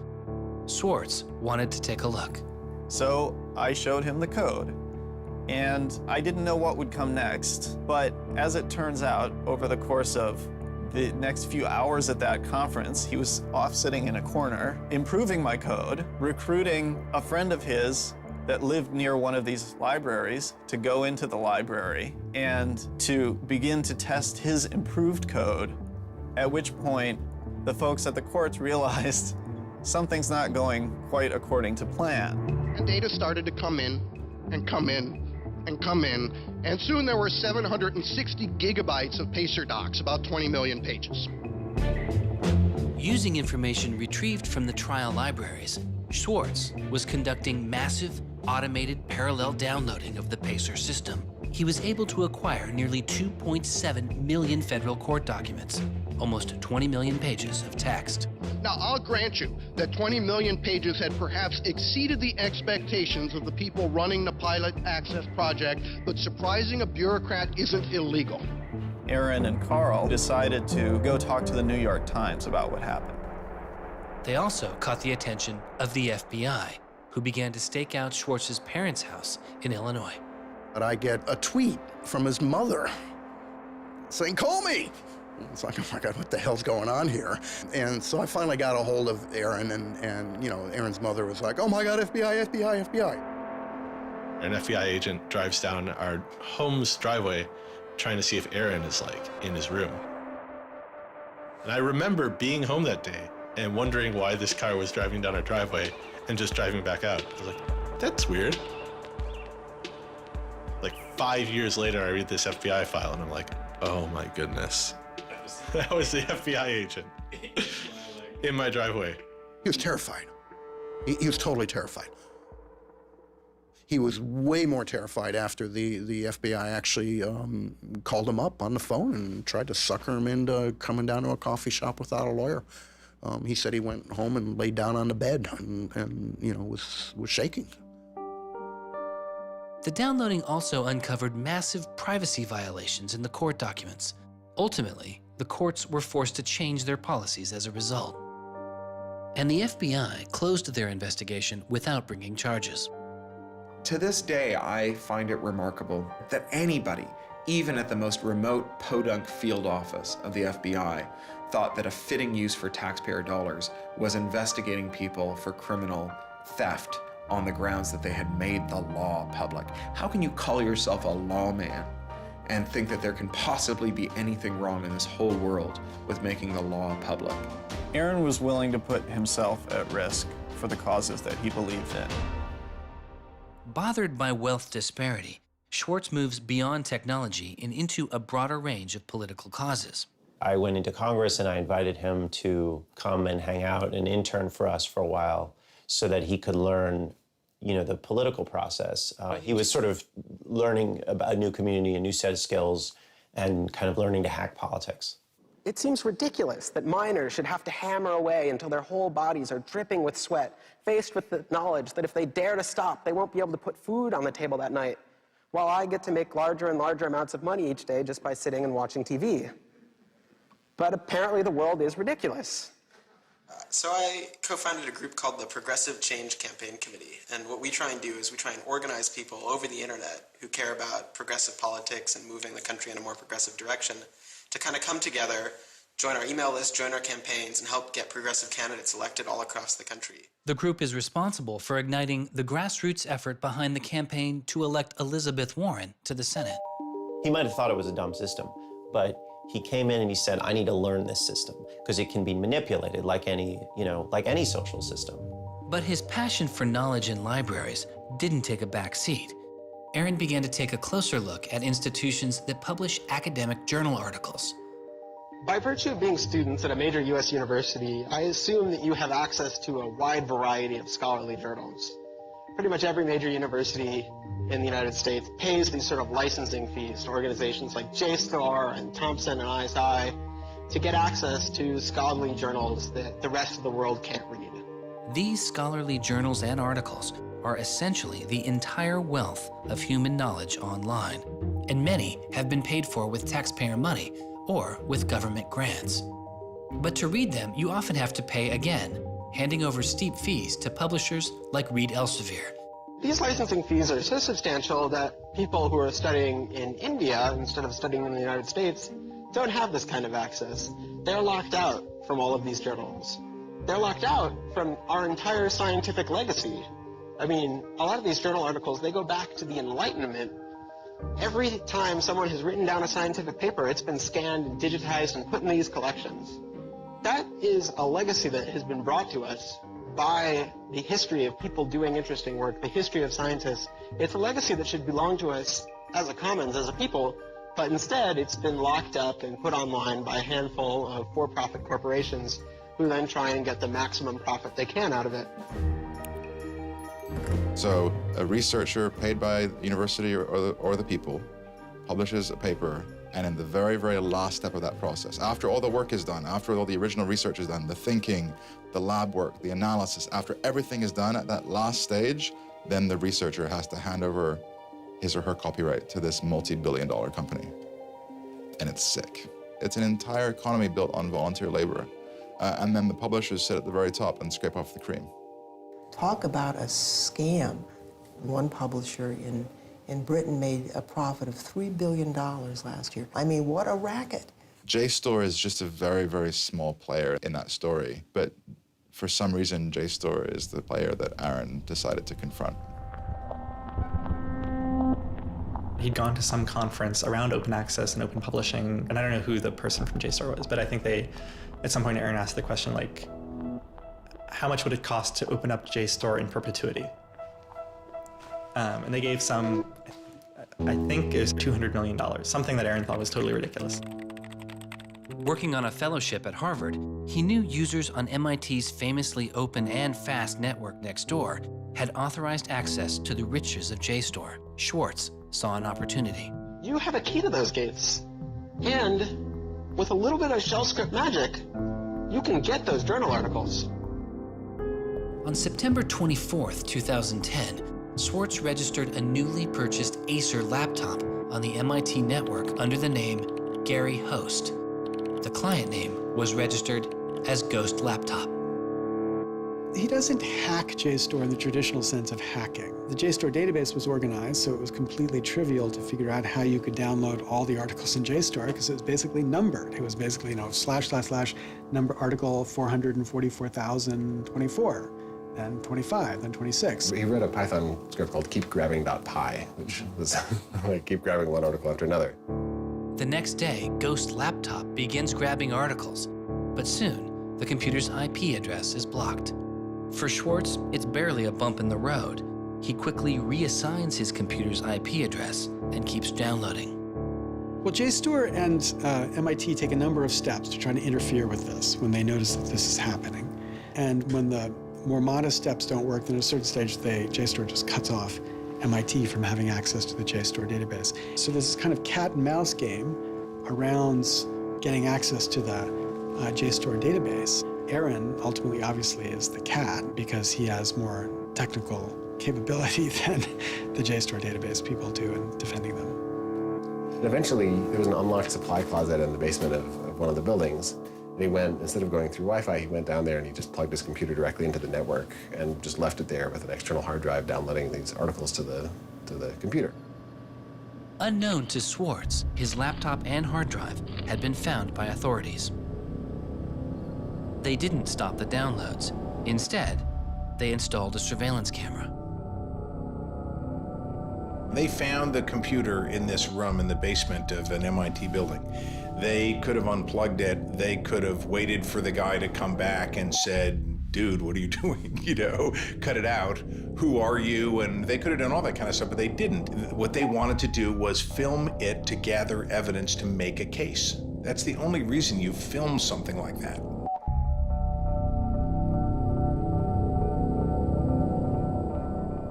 Swartz wanted to take a look. So I showed him the code. And I didn't know what would come next, but as it turns out, over the course of the next few hours at that conference, he was off sitting in a corner, improving my code, recruiting a friend of his that lived near one of these libraries to go into the library and to begin to test his improved code, at which point the folks at the courts realized something's not going quite according to plan. And data started to come in and come in and come in, and soon there were 760 gigabytes of PACER docs, about 20 million pages. Using information retrieved from the trial libraries, Swartz was conducting massive, automated parallel downloading of the PACER system. He was able to acquire nearly 2.7 million federal court documents, almost 20 million pages of text. Now, I'll grant you that 20 million pages had perhaps exceeded the expectations of the people running the Pilot Access Project, but surprising a bureaucrat isn't illegal. Aaron and Carl decided to go talk to the New York Times about what happened. They also caught the attention of the FBI, who began to stake out Schwartz's parents' house in Illinois. But I get a tweet from his mother saying, call me. It's like, oh my God, what the hell's going on here? And so I finally got a hold of Aaron, and Aaron's mother was like, oh my God, FBI, FBI, FBI. An FBI agent drives down our home's driveway trying to see if Aaron is in his room. And I remember being home that day and wondering why this car was driving down our driveway and just driving back out. I was like, that's weird. 5 years later, I read this FBI file and I'm like, oh my goodness. That was the FBI agent in my driveway. He was terrified. He was totally terrified. He was way more terrified after the FBI actually called him up on the phone and tried to sucker him into coming down to a coffee shop without a lawyer. He said he went home and laid down on the bed and was shaking. The downloading also uncovered massive privacy violations in the court documents. Ultimately, the courts were forced to change their policies as a result. And the FBI closed their investigation without bringing charges. To this day, I find it remarkable that anybody, even at the most remote podunk field office of the FBI, thought that a fitting use for taxpayer dollars was investigating people for criminal theft on the grounds that they had made the law public. How can you call yourself a lawman and think that there can possibly be anything wrong in this whole world with making the law public? Aaron was willing to put himself at risk for the causes that he believed in. Bothered by wealth disparity, Swartz moves beyond technology and into a broader range of political causes. I went into Congress and I invited him to come and hang out and intern for us for a while so that he could learn, the political process. He was sort of learning about a new community, a new set of skills, and kind of learning to hack politics. It seems ridiculous that miners should have to hammer away until their whole bodies are dripping with sweat, faced with the knowledge that if they dare to stop, they won't be able to put food on the table that night, while I get to make larger and larger amounts of money each day just by sitting and watching TV. But apparently the world is ridiculous. So I co-founded a group called the Progressive Change Campaign Committee, and what we try and do is we try and organize people over the internet who care about progressive politics and moving the country in a more progressive direction to kind of come together, join our email list, join our campaigns, and help get progressive candidates elected all across the country. The group is responsible for igniting the grassroots effort behind the campaign to elect Elizabeth Warren to the Senate. He might have thought it was a dumb system, but he came in and he said, I need to learn this system because it can be manipulated like any social system. But his passion for knowledge in libraries didn't take a back seat. Aaron began to take a closer look at institutions that publish academic journal articles. By virtue of being students at a major U.S. university, I assume that you have access to a wide variety of scholarly journals. Pretty much every major university in the United States pays these sort of licensing fees to organizations like JSTOR and Thomson and ISI to get access to scholarly journals that the rest of the world can't read. These scholarly journals and articles are essentially the entire wealth of human knowledge online, and many have been paid for with taxpayer money or with government grants. But to read them, you often have to pay again, handing over steep fees to publishers like Reed Elsevier. These licensing fees are so substantial that people who are studying in India instead of studying in the United States don't have this kind of access. They're locked out from all of these journals. They're locked out from our entire scientific legacy. I mean, a lot of these journal articles, they go back to the Enlightenment. Every time someone has written down a scientific paper, it's been scanned and digitized and put in these collections. That is a legacy that has been brought to us by the history of people doing interesting work, the history of scientists. It's a legacy that should belong to us as a commons, as a people, but instead it's been locked up and put online by a handful of for-profit corporations who then try and get the maximum profit they can out of it. So a researcher paid by the university or the people publishes a paper, and in the very, very last step of that process, after all the work is done, after all the original research is done, the thinking, the lab work, the analysis, after everything is done at that last stage, then the researcher has to hand over his or her copyright to this multi-billion-dollar company. And it's sick. It's an entire economy built on volunteer labor. And then the publishers sit at the very top and scrape off the cream. Talk about a scam. One publisher in Britain made a profit of $3 billion last year. I mean, what a racket. JSTOR is just a very, very small player in that story, but for some reason, JSTOR is the player that Aaron decided to confront. He'd gone to some conference around open access and open publishing, and I don't know who the person from JSTOR was, but I think at some point Aaron asked the question, like, how much would it cost to open up JSTOR in perpetuity? And they gave some, I think it was $200 million, something that Aaron thought was totally ridiculous. Working on a fellowship at Harvard, he knew users on MIT's famously open and fast network Nextdoor had authorized access to the riches of JSTOR. Swartz saw an opportunity. You have a key to those gates. And with a little bit of shell script magic, you can get those journal articles. On September 24th, 2010, Swartz registered a newly purchased Acer laptop on the MIT network under the name Gary Host. The client name was registered as Ghost Laptop. He doesn't hack JSTOR in the traditional sense of hacking. The JSTOR database was organized, so it was completely trivial to figure out how you could download all the articles in JSTOR because it was basically numbered. It was basically, / number article 444,024, then 25, then 26. He wrote a Python script called keepgrabbing.py, which was like keep grabbing one article after another. The next day, Ghost Laptop begins grabbing articles, but soon the computer's IP address is blocked. For Swartz, it's barely a bump in the road. He quickly reassigns his computer's IP address and keeps downloading. Well, JSTOR and MIT take a number of steps to try to interfere with this when they notice that this is happening. And when the more modest steps don't work, then at a certain stage, JSTOR just cuts off MIT from having access to the JSTOR database. So there's this kind of cat and mouse game around getting access to the JSTOR database. Aaron ultimately, obviously, is the cat because he has more technical capability than the JSTOR database people do in defending them. And eventually, there was an unlocked supply closet in the basement of one of the buildings. And he went, instead of going through Wi-Fi, he went down there and he just plugged his computer directly into the network and just left it there with an external hard drive downloading these articles to the computer. Unknown to Swartz, his laptop and hard drive had been found by authorities. They didn't stop the downloads. Instead, they installed a surveillance camera. They found the computer in this room in the basement of an MIT building. They could have unplugged it. They could have waited for the guy to come back and said, dude, what are you doing? Cut it out. Who are you? And they could have done all that kind of stuff, but they didn't. What they wanted to do was film it to gather evidence to make a case. That's the only reason you film something like that.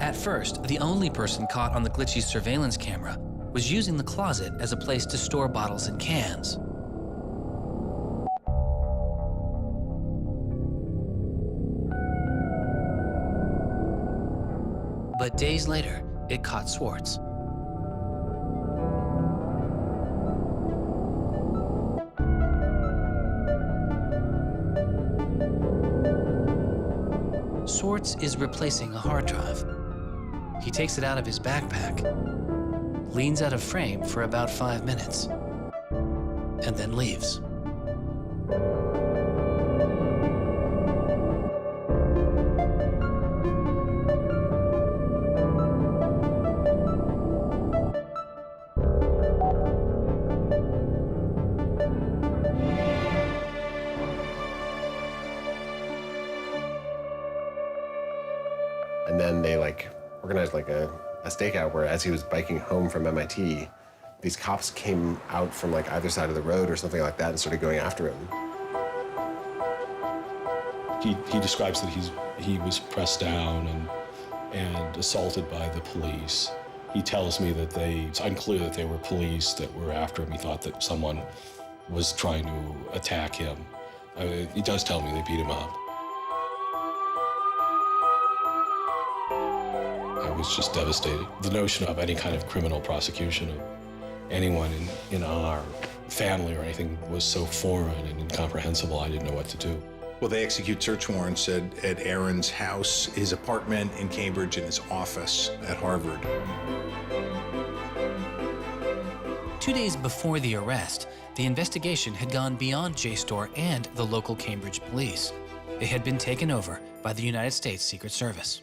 At first, the only person caught on the glitchy surveillance camera was using the closet as a place to store bottles and cans. But days later, it caught Swartz. Swartz is replacing a hard drive. He takes it out of his backpack, leans out of frame for about 5 minutes, and then leaves. And then they organized a stakeout where as he was biking home from MIT, these cops came out from either side of the road or something like that and started going after him. He describes that he was pressed down and assaulted by the police. He tells me that it's unclear that they were police that were after him. He thought that someone was trying to attack him. He does tell me they beat him up. I was just devastated. The notion of any kind of criminal prosecution of anyone in our family or anything was so foreign and incomprehensible, I didn't know what to do. Well, they execute search warrants at Aaron's house, his apartment in Cambridge, and his office at Harvard. 2 days before the arrest, the investigation had gone beyond JSTOR and the local Cambridge police. It had been taken over by the United States Secret Service.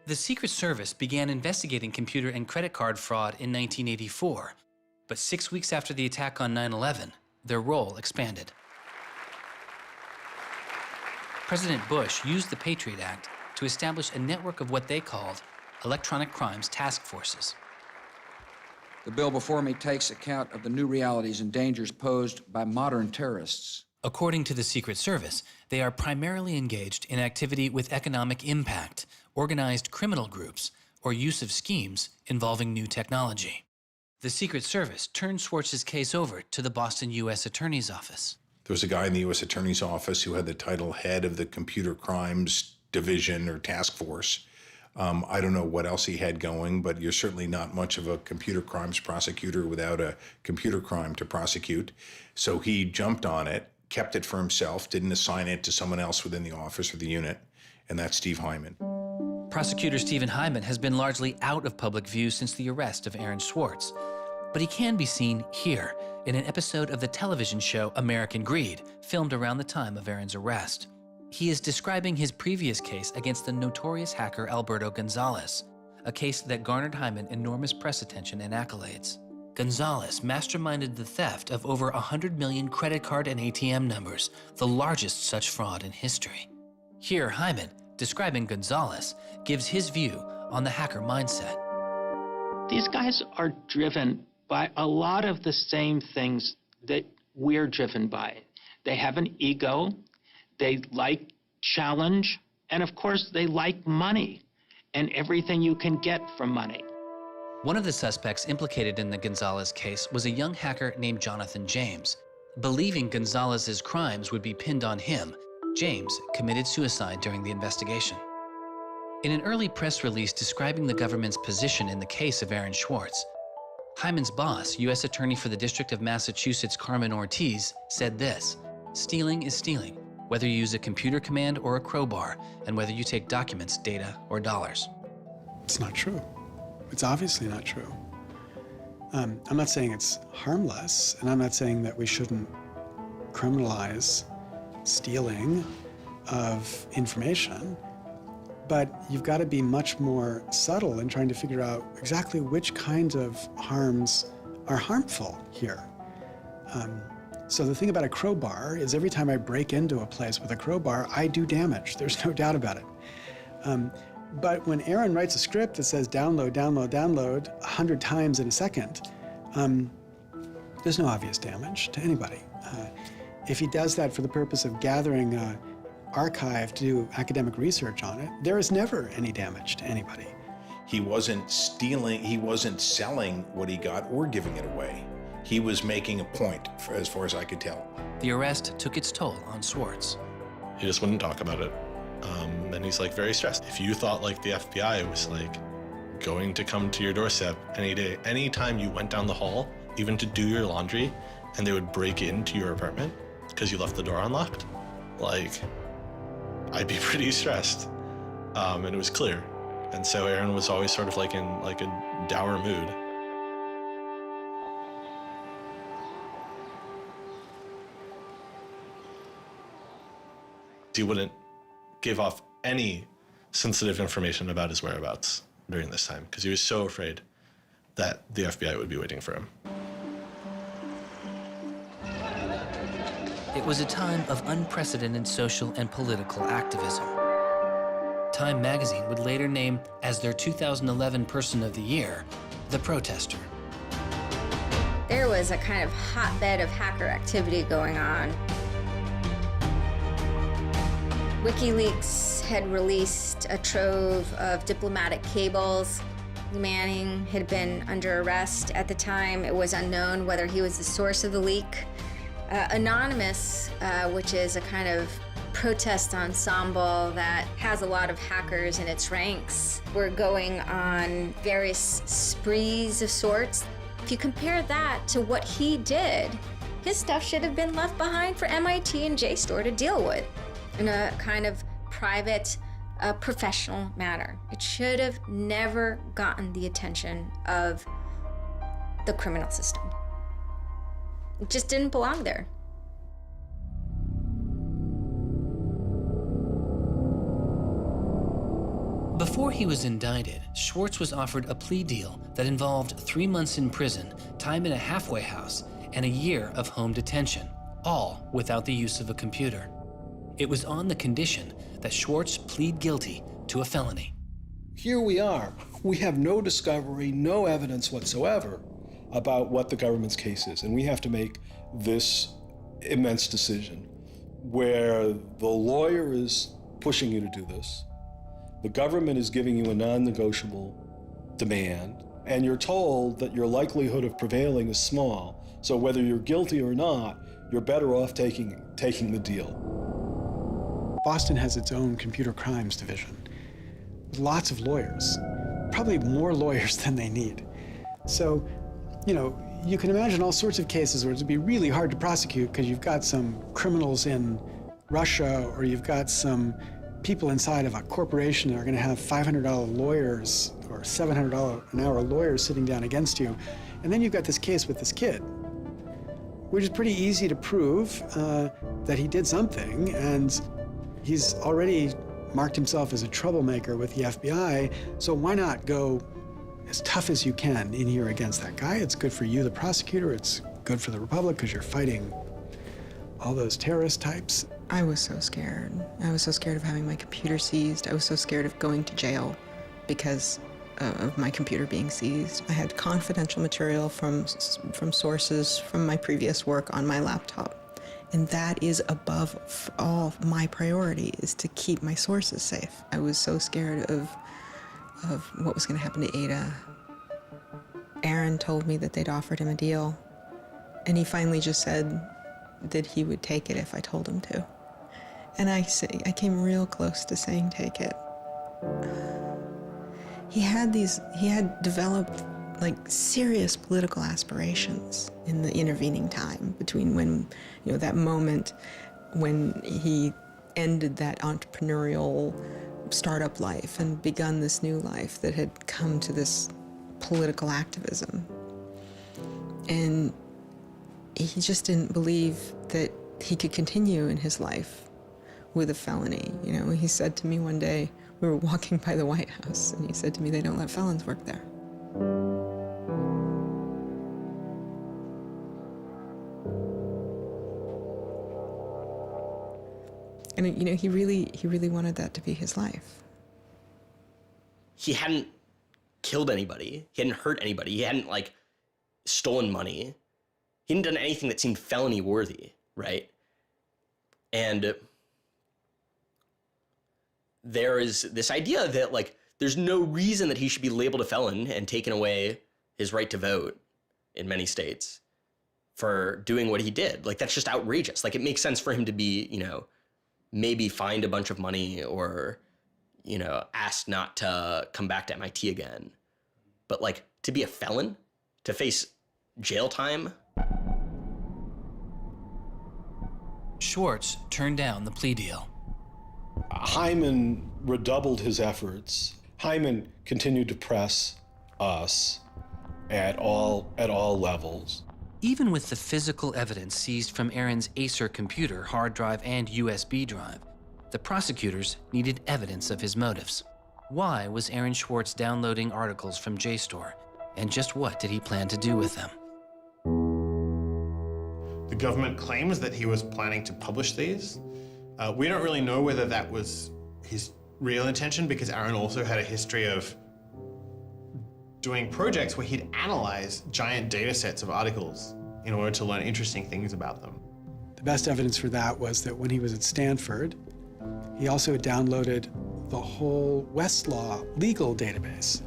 The Secret Service began investigating computer and credit card fraud in 1984, but 6 weeks after the attack on 9/11, their role expanded. President Bush used the Patriot Act to establish a network of what they called electronic crimes task forces. The bill before me takes account of the new realities and dangers posed by modern terrorists. According to the Secret Service, they are primarily engaged in activity with economic impact, organized criminal groups, or use of schemes involving new technology. The Secret Service turned Swartz's case over to the Boston U.S. Attorney's Office. There was a guy in the U.S. Attorney's Office who had the title head of the Computer Crimes Division or Task Force. I don't know what else he had going, but you're certainly not much of a computer crimes prosecutor without a computer crime to prosecute. So he jumped on it, kept it for himself, didn't assign it to someone else within the office or the unit, and that's Steve Hyman. Prosecutor Stephen Hyman has been largely out of public view since the arrest of Aaron Swartz, but he can be seen here in an episode of the television show American Greed, filmed around the time of Aaron's arrest. He is describing his previous case against the notorious hacker Alberto Gonzalez, a case that garnered Hyman enormous press attention and accolades. Gonzalez masterminded the theft of over 100 million credit card and ATM numbers, the largest such fraud in history. Here, Hyman, describing Gonzalez, gives his view on the hacker mindset. These guys are driven by a lot of the same things that we're driven by. They have an ego, they like challenge, and of course they like money and everything you can get from money. One of the suspects implicated in the Gonzalez case was a young hacker named Jonathan James. Believing Gonzalez's crimes would be pinned on him, James committed suicide during the investigation. In an early press release describing the government's position in the case of Aaron Swartz, Hyman's boss, U.S. Attorney for the District of Massachusetts Carmen Ortiz, said this: "Stealing is stealing, whether you use a computer command or a crowbar, and whether you take documents, data, or dollars." It's not true. It's obviously not true. I'm not saying it's harmless, and I'm not saying that we shouldn't criminalize stealing of information, but you've got to be much more subtle in trying to figure out exactly which kinds of harms are harmful here. So the thing about a crowbar is every time I break into a place with a crowbar, I do damage. There's no doubt about it. But when Aaron writes a script that says download, download, download 100 times in a second, there's no obvious damage to anybody. If he does that for the purpose of gathering an archive to do academic research on it, there is never any damage to anybody. He wasn't stealing, he wasn't selling what he got or giving it away. He was making a point, as far as I could tell. The arrest took its toll on Swartz. He just wouldn't talk about it. And he's like very stressed. If you thought like the FBI was like going to come to your doorstep any day, anytime you went down the hall, even to do your laundry, and they would break into your apartment because you left the door unlocked, like, I'd be pretty stressed. And it was clear. And so Aaron was always sort of like in like a dour mood. He wouldn't give off any sensitive information about his whereabouts during this time because he was so afraid that the FBI would be waiting for him. It was a time of unprecedented social and political activism. Time magazine would later name as their 2011 Person of the Year, the protester. There was a kind of hotbed of hacker activity going on. WikiLeaks had released a trove of diplomatic cables. Manning had been under arrest at the time. It was unknown whether he was the source of the leak. Anonymous, which is a kind of protest ensemble that has a lot of hackers in its ranks, were going on various sprees of sorts. If you compare that to what he did, his stuff should have been left behind for MIT and JSTOR to deal with in a kind of private, professional manner. It should have never gotten the attention of the criminal system. It just didn't belong there. Before he was indicted, Swartz was offered a plea deal that involved 3 months in prison, time in a halfway house, and a year of home detention, all without the use of a computer. It was on the condition that Swartz plead guilty to a felony. Here we are. We have no discovery, no evidence whatsoever about what the government's case is, and we have to make this immense decision where the lawyer is pushing you to do this, the government is giving you a non-negotiable demand, and you're told that your likelihood of prevailing is small, so whether you're guilty or not, you're better off taking the deal. Boston has its own computer crimes division with lots of lawyers, probably more lawyers than they need. So, you can imagine all sorts of cases where it'd be really hard to prosecute because you've got some criminals in Russia or you've got some people inside of a corporation are going to have $500 lawyers or $700 an hour lawyers sitting down against you. And then you've got this case with this kid, which is pretty easy to prove that he did something, and he's already marked himself as a troublemaker with the FBI, so why not go as tough as you can in here against that guy? It's good for you, the prosecutor, it's good for the Republic, because you're fighting all those terrorist types. I was so scared. I was so scared of having my computer seized. I was so scared of going to jail because of my computer being seized. I had confidential material from sources from my previous work on my laptop. And that is above all my priority, is to keep my sources safe. I was so scared of what was going to happen to Ada. Aaron told me that they'd offered him a deal, and he finally just said that he would take it if I told him to. And I came real close to saying take it. He had developed like serious political aspirations in the intervening time between when, that moment when he ended that entrepreneurial startup life and begun this new life that had come to this political activism. And he just didn't believe that he could continue in his life with a felony. He said to me one day, we were walking by the White House, and he said to me, they don't let felons work there. And he really wanted that to be his life. He hadn't killed anybody. He hadn't hurt anybody. He hadn't stolen money. He hadn't done anything that seemed felony worthy, right? And there is this idea that there's no reason that he should be labeled a felon and taken away his right to vote in many states for doing what he did. That's just outrageous. It makes sense for him to be, maybe fined a bunch of money or, asked not to come back to MIT again. But to be a felon, to face jail time. Swartz turned down the plea deal. Hyman redoubled his efforts. Hyman continued to press us at all levels. Even with the physical evidence seized from Aaron's Acer computer, hard drive, and USB drive, the prosecutors needed evidence of his motives. Why was Aaron Swartz downloading articles from JSTOR, and just what did he plan to do with them? The government claims that he was planning to publish these. We don't really know whether that was his real intention, because Aaron also had a history of doing projects where he'd analyze giant data sets of articles in order to learn interesting things about them. The best evidence for that was that when he was at Stanford, he also had downloaded the whole Westlaw legal database.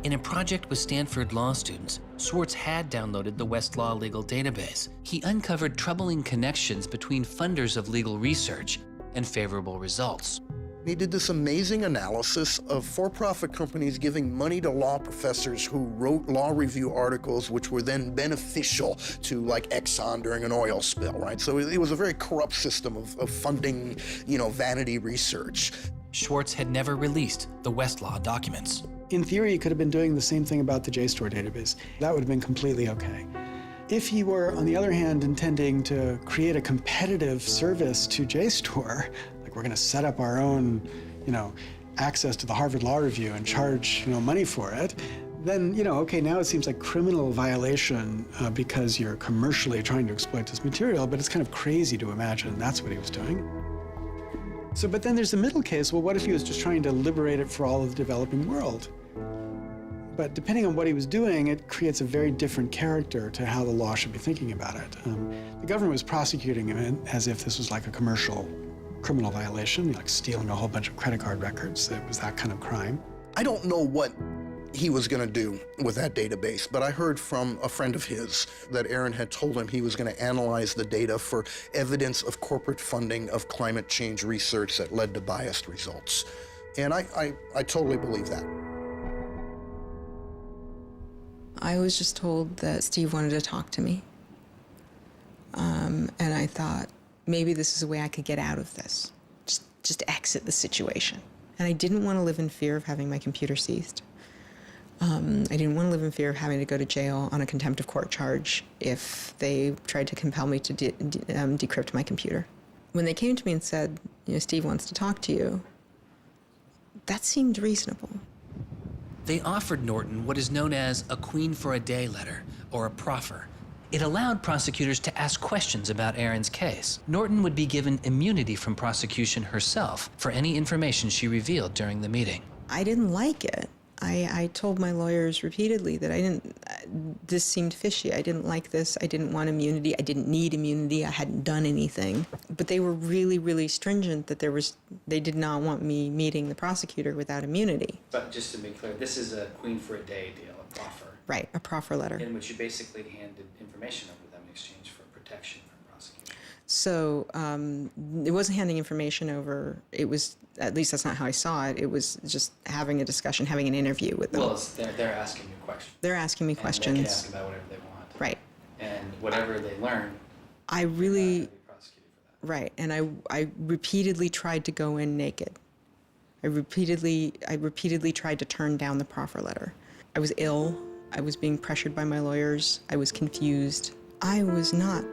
In a project with Stanford law students, Swartz had downloaded the Westlaw legal database. He uncovered troubling connections between funders of legal research and favorable results. He did this amazing analysis of for-profit companies giving money to law professors who wrote law review articles which were then beneficial to Exxon during an oil spill, right? So it was a very corrupt system of funding, vanity research. Swartz had never released the Westlaw documents. In theory, he could have been doing the same thing about the JSTOR database. That would have been completely okay. If he were, on the other hand, intending to create a competitive service to JSTOR, we're going to set up our own, access to the Harvard Law Review and charge, money for it, then, okay, now it seems like criminal violation because you're commercially trying to exploit this material, but it's kind of crazy to imagine that's what he was doing. So, but then there's the middle case. Well, what if he was just trying to liberate it for all of the developing world? But depending on what he was doing, it creates a very different character to how the law should be thinking about it. The government was prosecuting him as if this was like a commercial criminal violation, like stealing a whole bunch of credit card records. It was that kind of crime. I don't know what he was going to do with that database, but I heard from a friend of his that Aaron had told him he was going to analyze the data for evidence of corporate funding of climate change research that led to biased results. And I totally believe that. I was just told that Steve wanted to talk to me. And I thought, maybe this is a way I could get out of this. Just just exit the situation. And I didn't want to live in fear of having my computer seized. I didn't want to live in fear of having to go to jail on a contempt of court charge if they tried to compel me to decrypt my computer. When they came to me and said, Steve wants to talk to you, that seemed reasonable. They offered Norton what is known as a Queen for a Day letter, or a proffer. It allowed prosecutors to ask questions about Aaron's case. Norton would be given immunity from prosecution herself for any information she revealed during the meeting. I didn't like it. I told my lawyers repeatedly that this seemed fishy. I didn't like this. I didn't want immunity. I didn't need immunity. I hadn't done anything. But they were really, really stringent that they did not want me meeting the prosecutor without immunity. But just to be clear, this is a Queen for a Day deal, a proffer. Right, a proffer letter. In which you basically handed information over to them in exchange for protection from prosecution. So it wasn't handing information over. It was, at least that's not how I saw it. It was just having a discussion, having an interview with them. Well, they're asking you questions. They're asking me and questions. They can ask about whatever they want. Right. And whatever they learn, I really, right. And I repeatedly tried to go in naked. I repeatedly tried to turn down the proffer letter. I was ill. I was being pressured by my lawyers. I was confused. I was not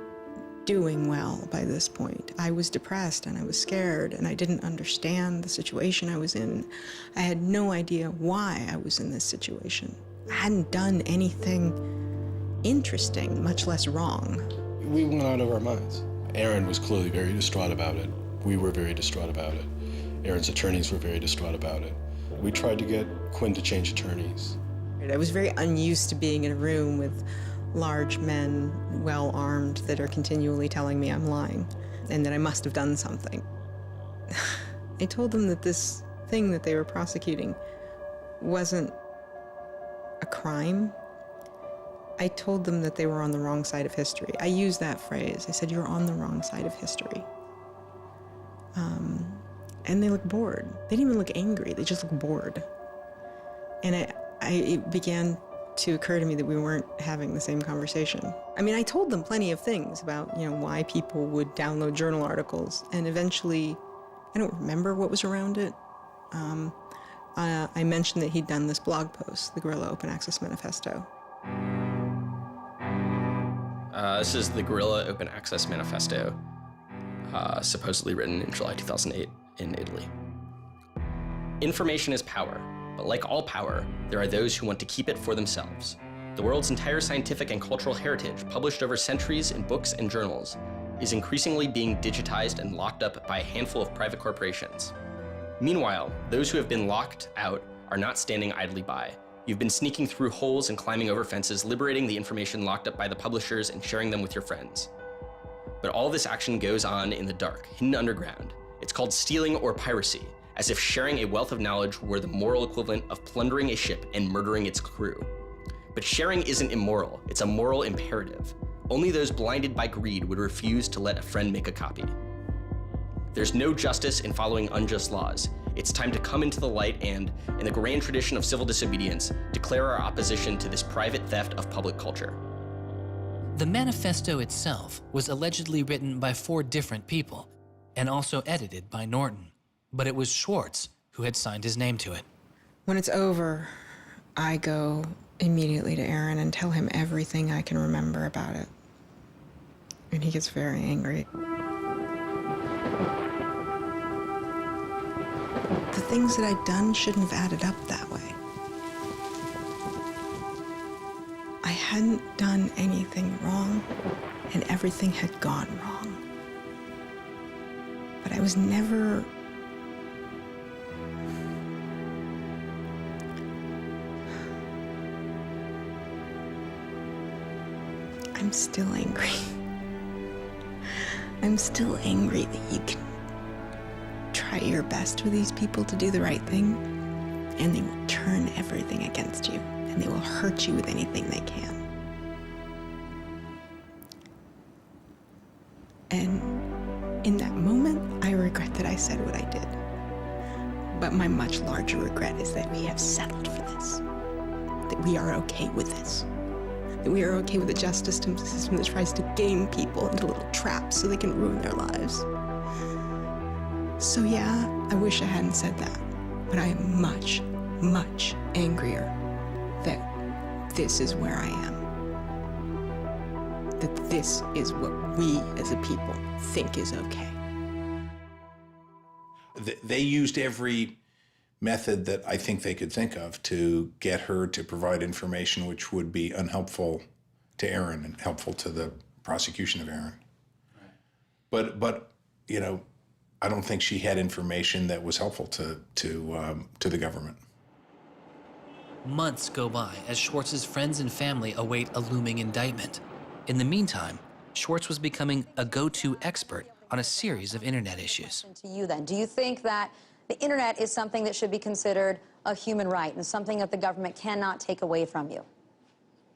doing well by this point. I was depressed and I was scared and I didn't understand the situation I was in. I had no idea why I was in this situation. I hadn't done anything interesting, much less wrong. We went out of our minds. Aaron was clearly very distraught about it. We were very distraught about it. Aaron's attorneys were very distraught about it. We tried to get Quinn to change attorneys. I was very unused to being in a room with large men, well-armed, that are continually telling me I'm lying and that I must have done something. I told them that this thing that they were prosecuting wasn't a crime. I told them that they were on the wrong side of history. I used that phrase. I said, you're on the wrong side of history. And they looked bored. They didn't even look angry. They just looked bored. And it began to occur to me that we weren't having the same conversation. I mean, I told them plenty of things about, why people would download journal articles, and eventually, I don't remember what was around it. I mentioned that he'd done this blog post, the Guerrilla Open Access Manifesto. This is the Guerrilla Open Access Manifesto, supposedly written in July 2008 in Italy. Information is power. But like all power, there are those who want to keep it for themselves. The world's entire scientific and cultural heritage, published over centuries in books and journals, is increasingly being digitized and locked up by a handful of private corporations. Meanwhile, those who have been locked out are not standing idly by. You've been sneaking through holes and climbing over fences, liberating the information locked up by the publishers and sharing them with your friends. But all this action goes on in the dark, hidden underground. It's called stealing or piracy, as if sharing a wealth of knowledge were the moral equivalent of plundering a ship and murdering its crew. But sharing isn't immoral, it's a moral imperative. Only those blinded by greed would refuse to let a friend make a copy. There's no justice in following unjust laws. It's time to come into the light and, in the grand tradition of civil disobedience, declare our opposition to this private theft of public culture. The manifesto itself was allegedly written by 4 different people and also edited by Norton. But it was Swartz who had signed his name to it. When it's over, I go immediately to Aaron and tell him everything I can remember about it. And he gets very angry. The things that I'd done shouldn't have added up that way. I hadn't done anything wrong, and everything had gone wrong. But I was never... I'm still angry. I'm still angry that you can try your best with these people to do the right thing, and they will turn everything against you, and they will hurt you with anything they can. And in that moment, I regret that I said what I did. But my much larger regret is that we have settled for this, that we are okay with this. That we are okay with a justice system that tries to game people into little traps so they can ruin their lives. So yeah, I wish I hadn't said that, but I am much, much angrier that this is where I am. That this is what we as a people think is okay. They used every method that I think they could think of to get her to provide information which would be unhelpful to Aaron and helpful to the prosecution of Aaron. Right. But you know, I don't think she had information that was helpful to the government. Months go by as Swartz's friends and family await a looming indictment. In the meantime, Swartz was becoming a go-to expert on a series of internet issues. To you then, do you think that the internet is something that should be considered a human right and something that the government cannot take away from you?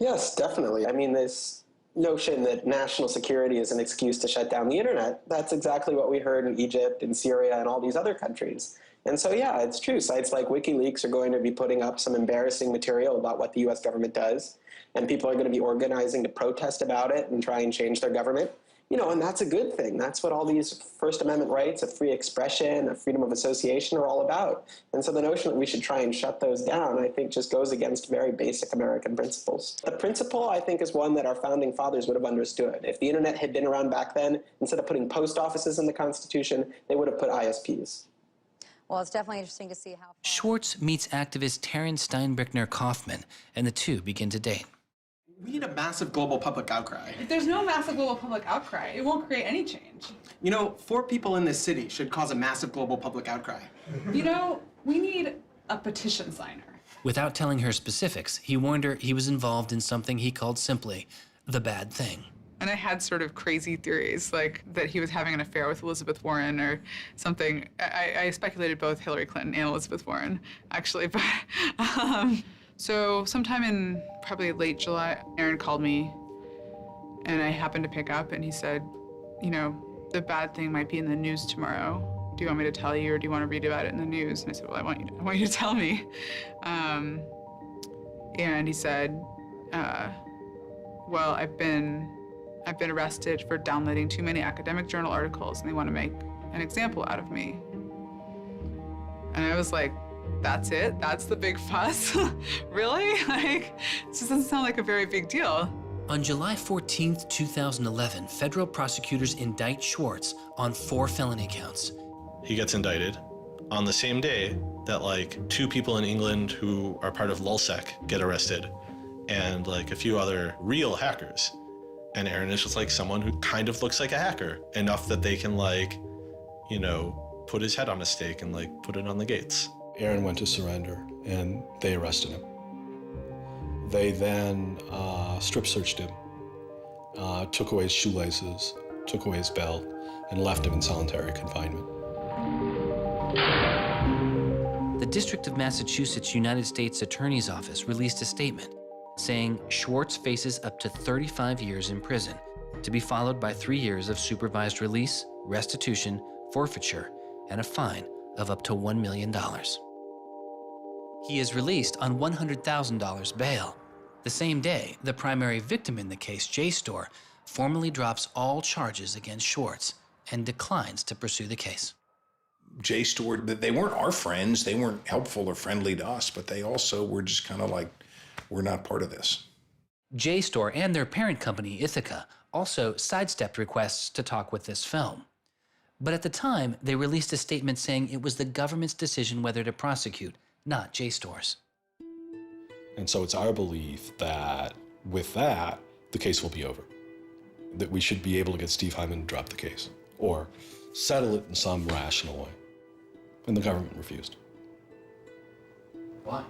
Yes, definitely. I mean, this notion that national security is an excuse to shut down the internet, that's exactly what we heard in Egypt and Syria and all these other countries. And so, yeah, it's true. Sites like WikiLeaks are going to be putting up some embarrassing material about what the U.S. government does, and people are going to be organizing to protest about it and try and change their government. You know, and that's a good thing. That's what all these First Amendment rights of free expression, of freedom of association are all about. And so the notion that we should try and shut those down, I think, just goes against very basic American principles. The principle, I think, is one that our founding fathers would have understood. If the internet had been around back then, instead of putting post offices in the Constitution, they would have put ISPs. Well, it's definitely interesting to see how... Swartz meets activist Taryn Steinbrickner Kaufman, and the two begin to date. We need a massive global public outcry. If there's no massive global public outcry, it won't create any change. You know, 4 people in this city should cause a massive global public outcry. You know, we need a petition signer. Without telling her specifics, he warned her he was involved in something he called simply the bad thing. And I had sort of crazy theories, like that he was having an affair with Elizabeth Warren or something. I speculated both Hillary Clinton and Elizabeth Warren, actually, but... So sometime in probably late July, Aaron called me, and I happened to pick up, and he said, you know, the bad thing might be in the news tomorrow. Do you want me to tell you, or do you want to read about it in the news? And I said, well, I want you to tell me. And he said, well, I've been arrested for downloading too many academic journal articles, and they want to make an example out of me. And I was like, that's it? That's the big fuss? Really? Like, this doesn't sound like a very big deal. On July 14th, 2011, federal prosecutors indict Swartz on 4 felony counts. He gets indicted on the same day that like 2 people in England who are part of LulzSec get arrested, and like a few other real hackers. And Aaron is just like someone who kind of looks like a hacker, enough that they can like, you know, put his head on a stake and like put it on the gates. Aaron went to surrender, and they arrested him. They then strip searched him, took away his shoelaces, took away his belt, and left him in solitary confinement. The District of Massachusetts United States Attorney's Office released a statement saying Swartz faces up to 35 years in prison, to be followed by 3 years of supervised release, restitution, forfeiture, and a fine of up to $1 million. He is released on $100,000 bail. The same day, the primary victim in the case, JSTOR, formally drops all charges against Swartz and declines to pursue the case. JSTOR, they weren't our friends, they weren't helpful or friendly to us, but they also were just kind of like, we're not part of this. JSTOR and their parent company, Ithaca, also sidestepped requests to talk with this film. But at the time, they released a statement saying it was the government's decision whether to prosecute, not JSTOR's. And so it's our belief that with that, the case will be over. That we should be able to get Steve Hyman to drop the case or settle it in some rational way. And the government refused. Why?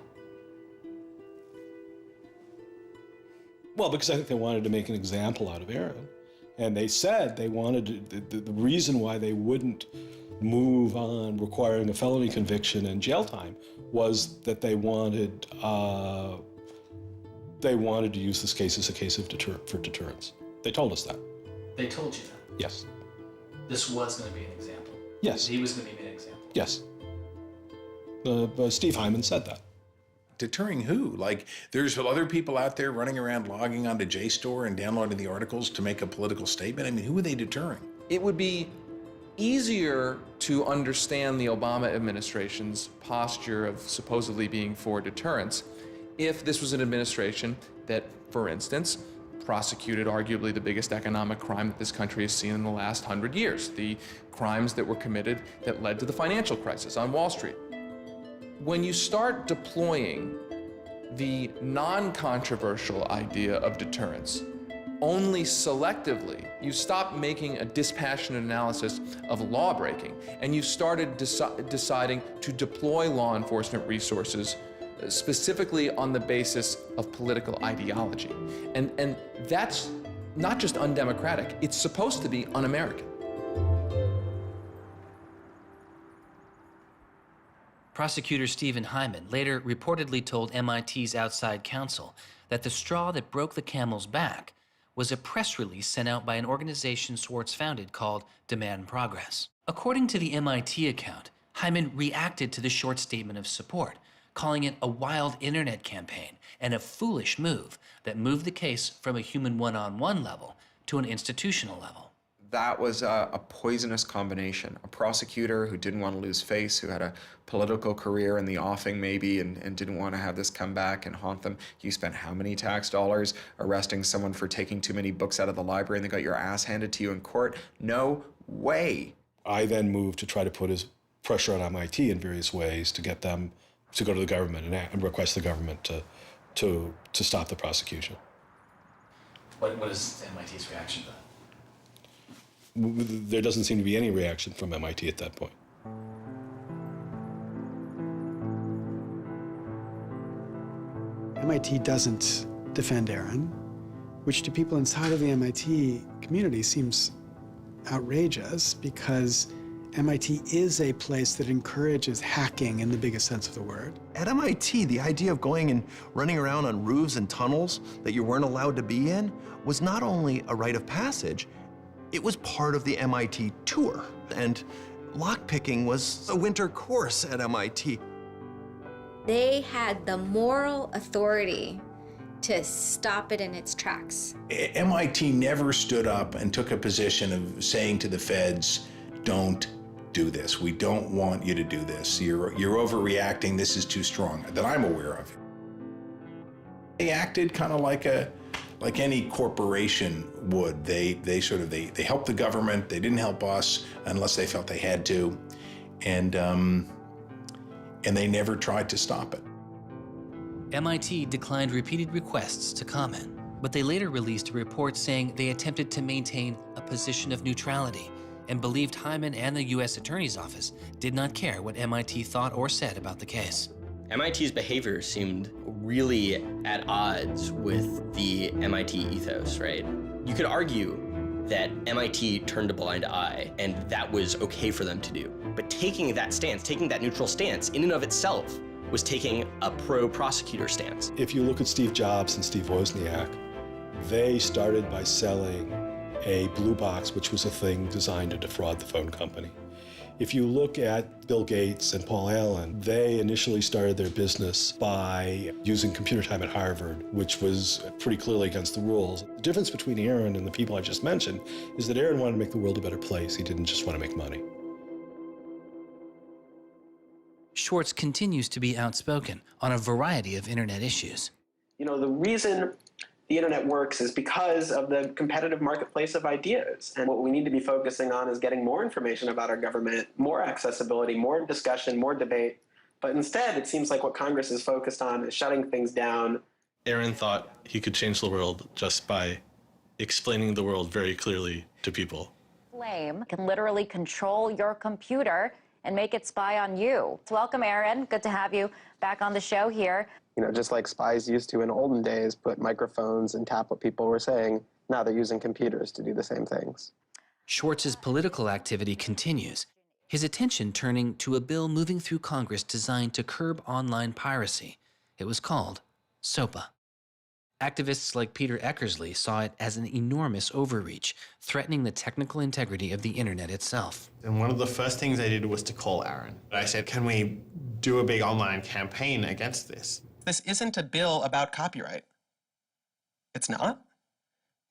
Well, because I think they wanted to make an example out of Aaron. And they said they wanted to, the reason why they wouldn't move on requiring a felony conviction and jail time was that they wanted to use this case as a case of for deterrence. They told us that. They told you that? Yes. This was going to be an example? Yes. He was going to be an example? Yes. Steve Hyman said that. Deterring who? Like, there's other people out there running around logging onto JSTOR and downloading the articles to make a political statement? I mean, who are they deterring? It would be easier to understand the Obama administration's posture of supposedly being for deterrence if this was an administration that, for instance, prosecuted arguably the biggest economic crime that this country has seen in the last 100 years, the crimes that were committed that led to the financial crisis on Wall Street. When you start deploying the non-controversial idea of deterrence only selectively, you stop making a dispassionate analysis of lawbreaking, and you started deciding to deploy law enforcement resources specifically on the basis of political ideology. And that's not just undemocratic, it's supposed to be un-American. Prosecutor Stephen Hyman later reportedly told MIT's outside counsel that the straw that broke the camel's back was a press release sent out by an organization Swartz founded called Demand Progress. According to the MIT account, Hyman reacted to the short statement of support, calling it a wild internet campaign and a foolish move that moved the case from a human one-on-one level to an institutional level. That was a poisonous combination. A prosecutor who didn't want to lose face, who had a political career in the offing maybe, and didn't want to have this come back and haunt them. You spent how many tax dollars arresting someone for taking too many books out of the library and they got your ass handed to you in court? No way. I then moved to try to put pressure on MIT in various ways to get them to go to the government and request the government to stop the prosecution. What is MIT's reaction to that? There doesn't seem to be any reaction from MIT at that point. MIT doesn't defend Aaron, which to people inside of the MIT community seems outrageous because MIT is a place that encourages hacking in the biggest sense of the word. At MIT, the idea of going and running around on roofs and tunnels that you weren't allowed to be in was not only a rite of passage, it was part of the MIT tour. And lockpicking was a winter course at MIT. They had the moral authority to stop it in its tracks. MIT never stood up and took a position of saying to the feds, don't do this. We don't want you to do this. You're overreacting. This is too strong, that I'm aware of. They acted kind of like any corporation would. They helped the government. They didn't help us unless they felt they had to, and they never tried to stop it. MIT declined repeated requests to comment, but they later released a report saying they attempted to maintain a position of neutrality and believed Hyman and the U.S. Attorney's Office did not care what MIT thought or said about the case. MIT's behavior seemed really at odds with the MIT ethos, right? You could argue that MIT turned a blind eye and that was okay for them to do. But taking that stance, taking that neutral stance in and of itself was taking a pro-prosecutor stance. If you look at Steve Jobs and Steve Wozniak, they started by selling a blue box, which was a thing designed to defraud the phone company. If you look at Bill Gates and Paul Allen, they initially started their business by using computer time at Harvard, which was pretty clearly against the rules. The difference between Aaron and the people I just mentioned is that Aaron wanted to make the world a better place. He didn't just want to make money. Swartz continues to be outspoken on a variety of internet issues. You know, the reason the internet works is because of the competitive marketplace of ideas. And what we need to be focusing on is getting more information about our government, more accessibility, more discussion, more debate. But instead, it seems like what Congress is focused on is shutting things down. Aaron thought he could change the world just by explaining the world very clearly to people. Flame can literally control your computer and make it spy on you. Welcome, Aaron. Good to have you back on the show here. You know, just like spies used to in olden days, put microphones and tap what people were saying, now they're using computers to do the same things. Schwartz's political activity continues, his attention turning to a bill moving through Congress designed to curb online piracy. It was called SOPA. Activists like Peter Eckersley saw it as an enormous overreach, threatening the technical integrity of the internet itself. And one of the first things I did was to call Aaron. I said, can we do a big online campaign against this? This isn't a bill about copyright. It's not?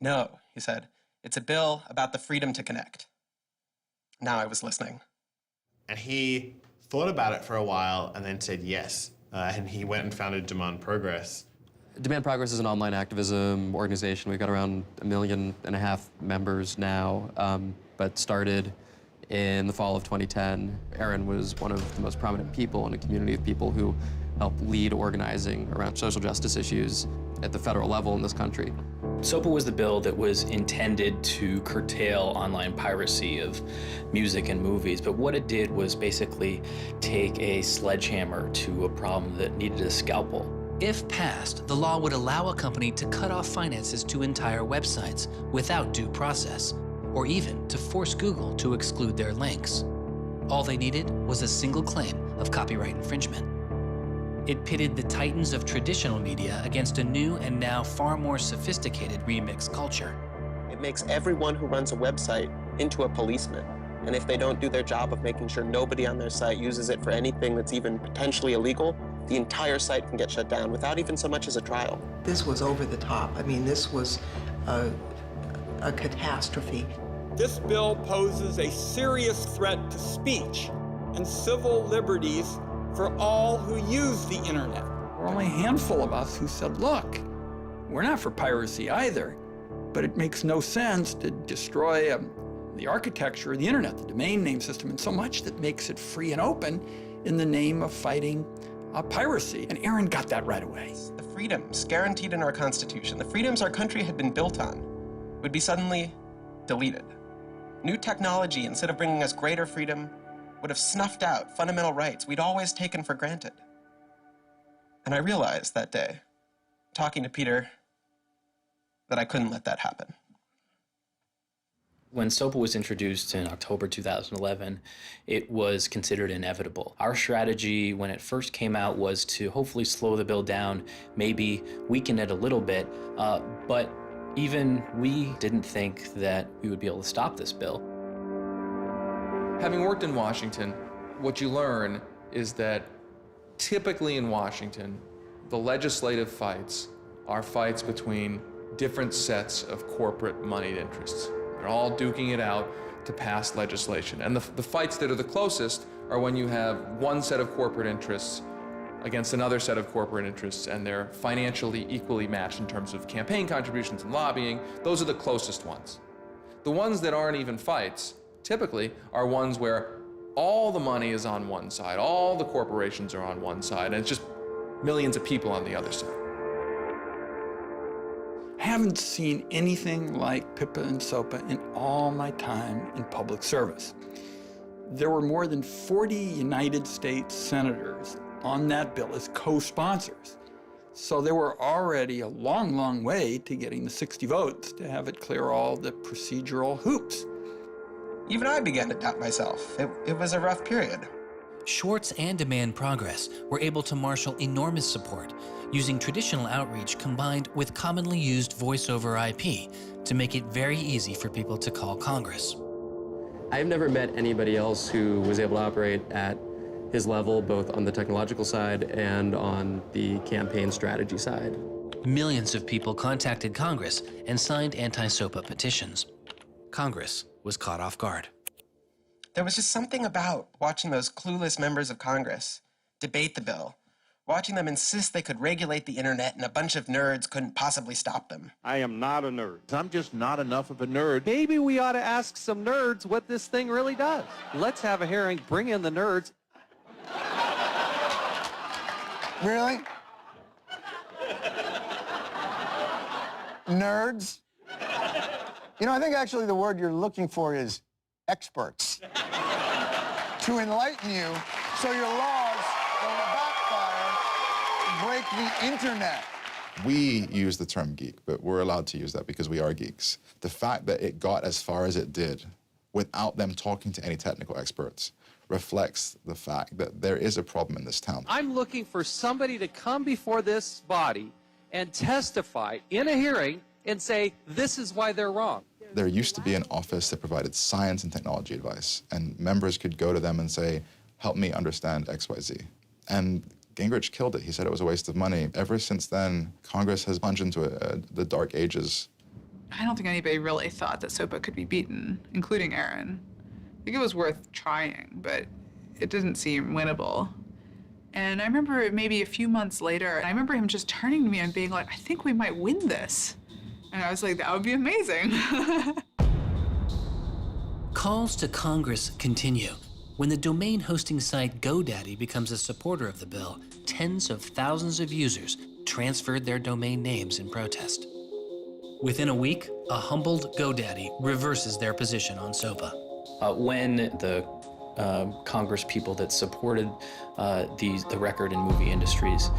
No, he said. It's a bill about the freedom to connect. Now I was listening. And he thought about it for a while and then said yes. And he went and founded Demand Progress. Demand Progress is an online activism organization. We've got around 1.5 million members now, but started in the fall of 2010. Aaron was one of the most prominent people in a community of people who helped lead organizing around social justice issues at the federal level in this country. SOPA was the bill that was intended to curtail online piracy of music and movies, but what it did was basically take a sledgehammer to a problem that needed a scalpel. If passed, the law would allow a company to cut off finances to entire websites without due process, or even to force Google to exclude their links. All they needed was a single claim of copyright infringement. It pitted the titans of traditional media against a new and now far more sophisticated remix culture. It makes everyone who runs a website into a policeman. And if they don't do their job of making sure nobody on their site uses it for anything that's even potentially illegal, the entire site can get shut down without even so much as a trial. This was over the top. I mean, this was a catastrophe. This bill poses a serious threat to speech and civil liberties for all who use the internet. There were only a handful of us who said, look, we're not for piracy either, but it makes no sense to destroy the architecture of the internet, the domain name system, and so much that makes it free and open in the name of fighting piracy. And Aaron got that right away. The freedoms guaranteed in our Constitution, the freedoms our country had been built on, would be suddenly deleted. New technology, instead of bringing us greater freedom, would have snuffed out fundamental rights we'd always taken for granted. And I realized that day, talking to Peter, that I couldn't let that happen. When SOPA was introduced in October 2011, it was considered inevitable. Our strategy when it first came out was to hopefully slow the bill down, maybe weaken it a little bit, but even we didn't think that we would be able to stop this bill. Having worked in Washington, what you learn is that typically in Washington, the legislative fights are fights between different sets of corporate moneyed interests. They're all duking it out to pass legislation. And the fights that are the closest are when you have one set of corporate interests against another set of corporate interests, and they're financially equally matched in terms of campaign contributions and lobbying. Those are the closest ones. The ones that aren't even fights, typically, are ones where all the money is on one side, all the corporations are on one side, and it's just millions of people on the other side. I haven't seen anything like PIPA and SOPA in all my time in public service. There were more than 40 United States senators on that bill as co-sponsors. So there were already a long, long way to getting the 60 votes to have it clear all the procedural hoops. Even I began to doubt myself. It was a rough period. Swartz and Demand Progress were able to marshal enormous support, using traditional outreach combined with commonly used voice over IP to make it very easy for people to call Congress. I've never met anybody else who was able to operate at his level, both on the technological side and on the campaign strategy side. Millions of people contacted Congress and signed anti-SOPA petitions. Congress was caught off guard. There was just something about watching those clueless members of Congress debate the bill, watching them insist they could regulate the internet and a bunch of nerds couldn't possibly stop them. I am not a nerd. I'm just not enough of a nerd. Maybe we ought to ask some nerds what this thing really does. Let's have a hearing, bring in the nerds. Really? Nerds? You know, I think actually the word you're looking for is experts. To enlighten you so your laws don't backfire, break the internet. We use the term geek, but we're allowed to use that because we are geeks. The fact that it got as far as it did without them talking to any technical experts reflects the fact that there is a problem in this town. I'm looking for somebody to come before this body and testify in a hearing and say, this is why they're wrong. There used to be an office that provided science and technology advice, and members could go to them and say, help me understand XYZ. And Gingrich killed it. He said it was a waste of money. Ever since then, Congress has plunged into the dark ages. I don't think anybody really thought that SOPA could be beaten, including Aaron. I think it was worth trying, but it didn't seem winnable. And I remember maybe a few months later, I remember him just turning to me and being like, I think we might win this. And I was like, that would be amazing. Calls to Congress continue. When the domain hosting site GoDaddy becomes a supporter of the bill, tens of thousands of users transferred their domain names in protest. Within a week, a humbled GoDaddy reverses their position on SOPA. When the Congress people that supported the record and movie industries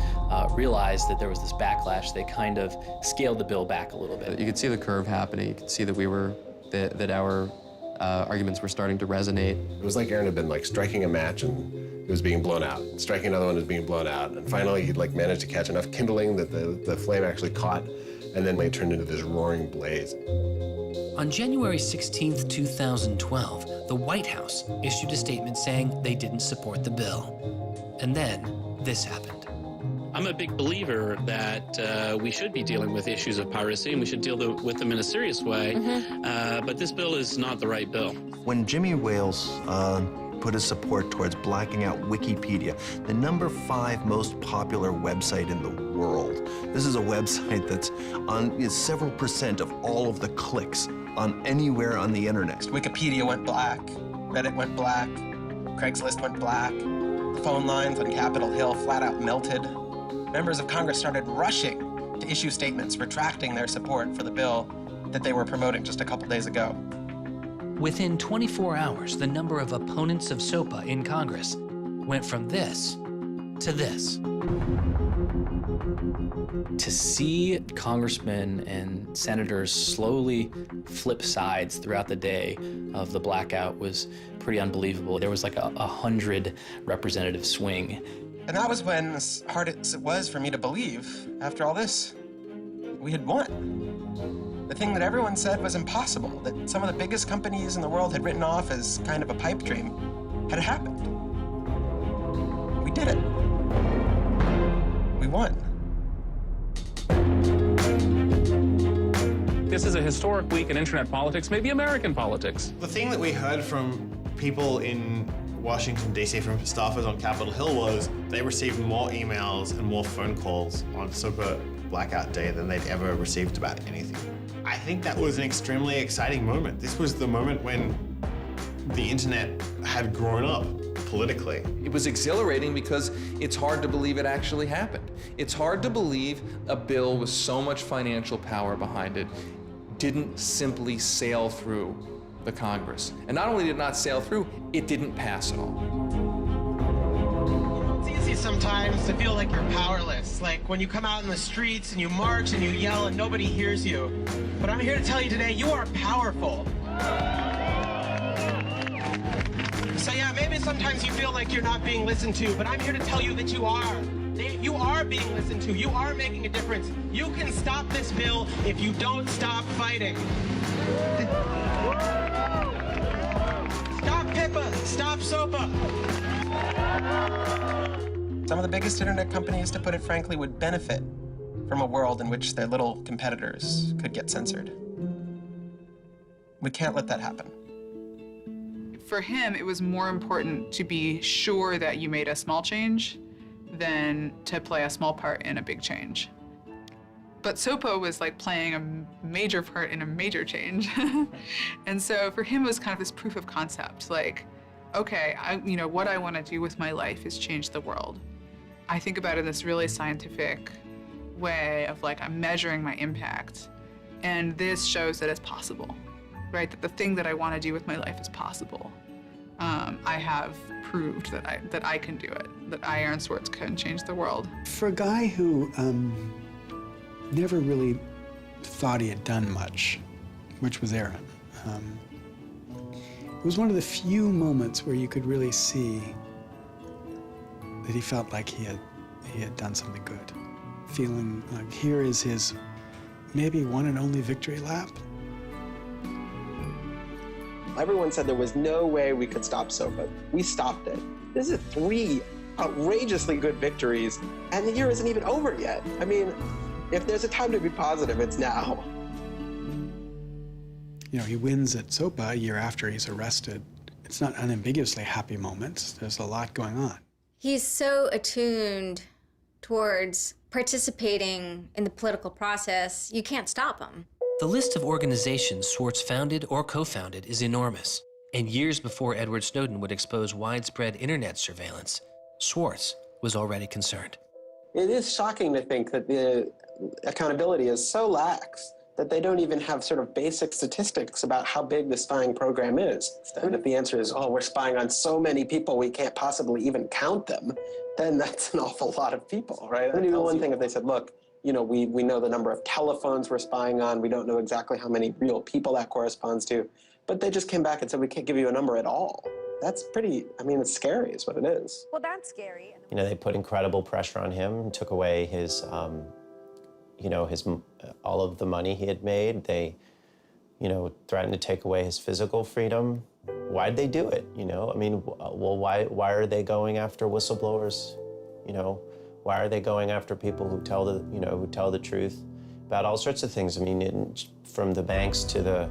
realized that there was this backlash, they kind of scaled the bill back a little bit. You could see the curve happening. You could see that our arguments were starting to resonate. It was like Aaron had been striking a match and it was being blown out. Striking another one was being blown out. And finally he'd managed to catch enough kindling that the flame actually caught, and then it turned into this roaring blaze. On January 16th, 2012, the White House issued a statement saying they didn't support the bill. And then this happened. I'm a big believer that we should be dealing with issues of piracy, and we should deal with them in a serious way. But this bill is not the right bill. When Jimmy Wales put his support towards blacking out Wikipedia, the #5 most popular website in the world. This is a website that's on several % of all of the clicks on anywhere on the internet. Wikipedia went black, Reddit went black, Craigslist went black, phone lines on Capitol Hill flat out melted. Members of Congress started rushing to issue statements retracting their support for the bill that they were promoting just a couple days ago. Within 24 hours, the number of opponents of SOPA in Congress went from this to this. To see congressmen and senators slowly flip sides throughout the day of the blackout was pretty unbelievable. There was like a 100 representative swing. And that was when, as hard as it was for me to believe, after all this, we had won. The thing that everyone said was impossible, that some of the biggest companies in the world had written off as kind of a pipe dream, had happened. We did it. We won. This is a historic week in internet politics, maybe American politics. The thing that we heard from people in Washington, D.C., from staffers on Capitol Hill was they received more emails and more phone calls on SOPA blackout day than they'd ever received about anything. I think that was an extremely exciting moment. This was the moment when the internet had grown up politically. It was exhilarating because it's hard to believe it actually happened. It's hard to believe a bill with so much financial power behind it didn't simply sail through the Congress. And not only did it not sail through, it didn't pass at all. It's easy sometimes to feel like you're powerless, like when you come out in the streets and you march and you yell and nobody hears you. But I'm here to tell you today, you are powerful. So yeah, maybe sometimes you feel like you're not being listened to, but I'm here to tell you that you are. You are being listened to. You are making a difference. You can stop this bill if you don't stop fighting. Stop PIPA. Stop SOPA. Some of the biggest internet companies, to put it frankly, would benefit from a world in which their little competitors could get censored. We can't let that happen. For him, it was more important to be sure that you made a small change than to play a small part in a big change. But SOPA was like playing a major part in a major change. And so for him, it was kind of this proof of concept, like, okay, what I want to do with my life is change the world. I think about it in this really scientific way of like, I'm measuring my impact. And this shows that it's possible, right? That the thing that I want to do with my life is possible. I have proved that I can do it, that I, Aaron Swartz, can change the world. For a guy who never really thought he had done much, which was Aaron, it was one of the few moments where you could really see that he felt like he had done something good. Feeling like here is his maybe one and only victory lap. Everyone said there was no way we could stop SOPA. We stopped it. This is 3 outrageously good victories, and the year isn't even over yet. I mean, if there's a time to be positive, it's now. You know, he wins at SOPA a year after he's arrested it's not unambiguously happy moments. There's a lot going on. He's so attuned towards participating in the political process, you can't stop him. The list of organizations Swartz founded or co-founded is enormous. And years before Edward Snowden would expose widespread internet surveillance, Swartz was already concerned. It is shocking to think that the accountability is so lax that they don't even have sort of basic statistics about how big the spying program is. And if the answer is, oh, we're spying on so many people we can't possibly even count them, then that's an awful lot of people, right? It would be one thing if they said, look, you know, we know the number of telephones we're spying on, we don't know exactly how many real people that corresponds to, but they just came back and said, we can't give you a number at all. That's pretty, I mean, it's scary is what it is. Well, that's scary. You know, they put incredible pressure on him, took away his, you know, all of the money he had made. They, you know, threatened to take away his physical freedom. Why'd they do it, you know? I mean, well, why are they going after whistleblowers, you know? Why are they going after people who tell the, you know, who tell the truth about all sorts of things? I mean, from the banks to the,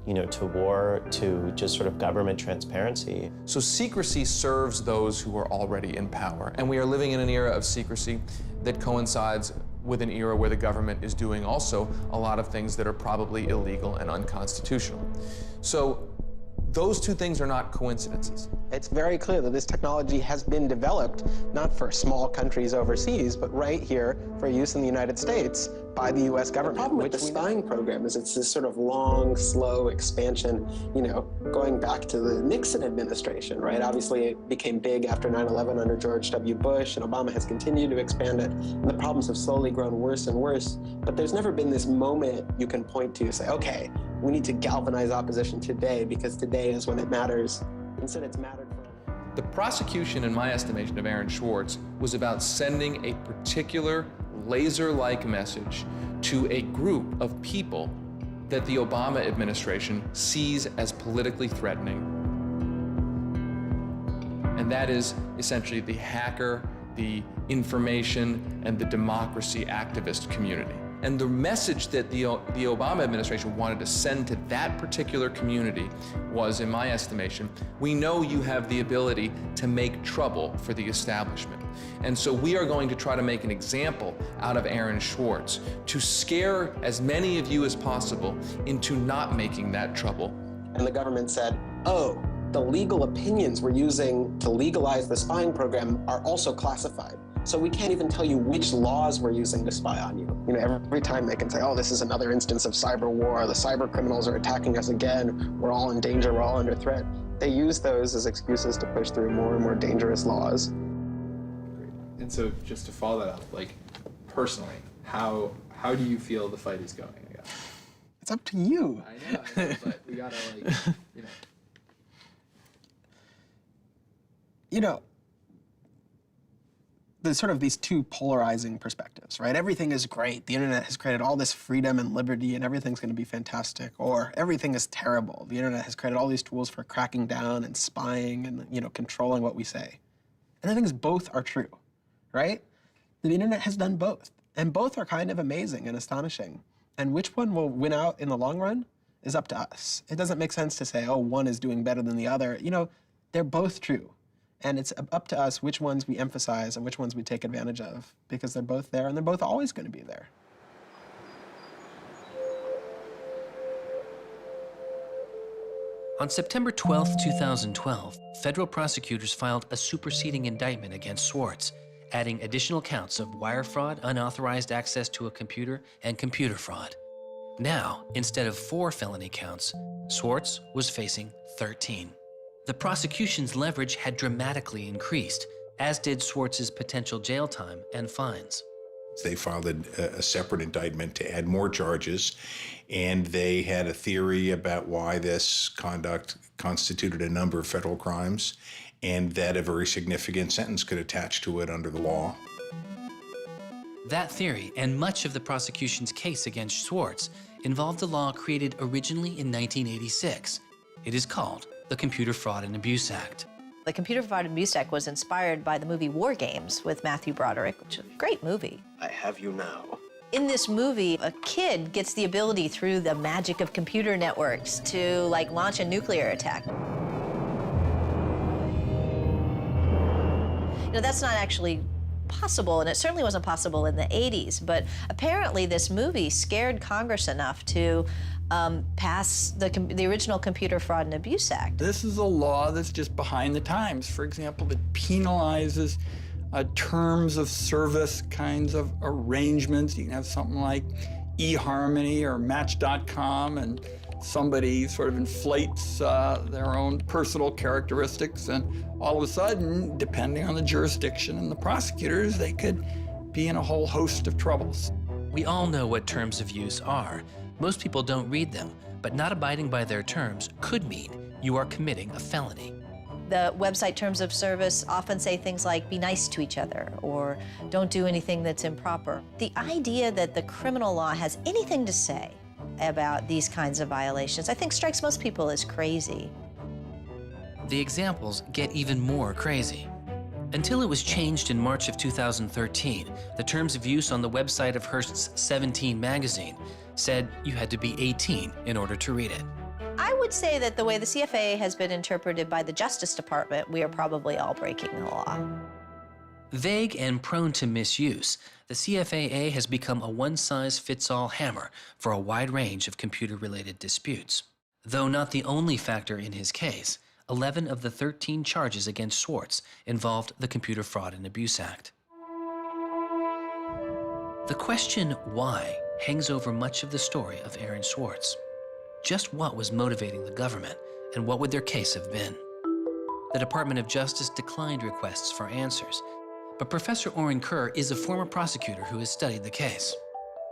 you know, to war, to just sort of government transparency. So secrecy serves those who are already in power. And we are living in an era of secrecy that coincides with an era where the government is doing also a lot of things that are probably illegal and unconstitutional. So those two things are not coincidences. It's very clear that this technology has been developed not for small countries overseas, but right here for use in the United States by the U.S. government. The problem with the spying program is it's this sort of long, slow expansion, you know, going back to the Nixon administration, right? Obviously, it became big after 9/11 under George W. Bush, and Obama has continued to expand it, and the problems have slowly grown worse and worse. But there's never been this moment you can point to, say, okay, we need to galvanize opposition today because today is when it matters. Instead, it's mattered for. The prosecution, in my estimation, of Aaron Swartz was about sending a particular laser-like message to a group of people that the Obama administration sees as politically threatening. And that is essentially the hacker, the information, and the democracy activist community. And the message that the Obama administration wanted to send to that particular community was, in my estimation, we know you have the ability to make trouble for the establishment. And so we are going to try to make an example out of Aaron Swartz to scare as many of you as possible into not making that trouble. And the government said, oh, the legal opinions we're using to legalize the spying program are also classified. So we can't even tell you which laws we're using to spy on you. You know, every time they can say, oh, this is another instance of cyber war, the cyber criminals are attacking us again, we're all in danger, we're all under threat. They use those as excuses to push through more and more dangerous laws. And so just to follow that up, like personally, how do you feel the fight is going, I guess? It's up to you. I know, but we gotta like, you know. You know, there's sort of these two polarizing perspectives, right? Everything is great. The internet has created all this freedom and liberty and everything's gonna be fantastic. Or everything is terrible. The internet has created all these tools for cracking down and spying and, you know, controlling what we say. And the thing is, both are true, right? The internet has done both. And both are kind of amazing and astonishing. And which one will win out in the long run is up to us. It doesn't make sense to say, oh, one is doing better than the other. You know, they're both true. And it's up to us which ones we emphasize and which ones we take advantage of, because they're both there and they're both always going to be there. On September 12, 2012, federal prosecutors filed a superseding indictment against Swartz, adding additional counts of wire fraud, unauthorized access to a computer, and computer fraud. Now, instead of 4 felony counts, Swartz was facing 13. The prosecution's leverage had dramatically increased, as did Swartz's potential jail time and fines. They filed a separate indictment to add more charges, and they had a theory about why this conduct constituted a number of federal crimes, and that a very significant sentence could attach to it under the law. That theory, and much of the prosecution's case against Swartz, involved a law created originally in 1986. It is called the Computer Fraud and Abuse Act. The Computer Fraud and Abuse Act was inspired by the movie War Games with Matthew Broderick, which is a great movie. I have you now. In this movie, a kid gets the ability through the magic of computer networks to like launch a nuclear attack. You know, that's not actually possible, and it certainly wasn't possible in the 80s, but apparently this movie scared Congress enough to pass the original Computer Fraud and Abuse Act. This is a law that's just behind the times. For example, that penalizes terms of service kinds of arrangements. You can have something like eHarmony or Match.com, and somebody sort of inflates their own personal characteristics, and all of a sudden, depending on the jurisdiction and the prosecutors, they could be in a whole host of troubles. We all know what terms of use are. Most people don't read them, but not abiding by their terms could mean you are committing a felony. The website terms of service often say things like, be nice to each other, or don't do anything that's improper. The idea that the criminal law has anything to say about these kinds of violations, I think strikes most people as crazy. The examples get even more crazy. Until it was changed in March of 2013, the terms of use on the website of Hearst's 17 magazine said you had to be 18 in order to read it. I would say that the way the CFA has been interpreted by the Justice Department, we are probably all breaking the law. Vague and prone to misuse, the CFAA has become a one-size-fits-all hammer for a wide range of computer-related disputes. Though not the only factor in his case, 11 of the 13 charges against Swartz involved the Computer Fraud and Abuse Act. The question why hangs over much of the story of Aaron Swartz. Just what was motivating the government, and what would their case have been? The Department of Justice declined requests for answers, but Professor Oren Kerr is a former prosecutor who has studied the case.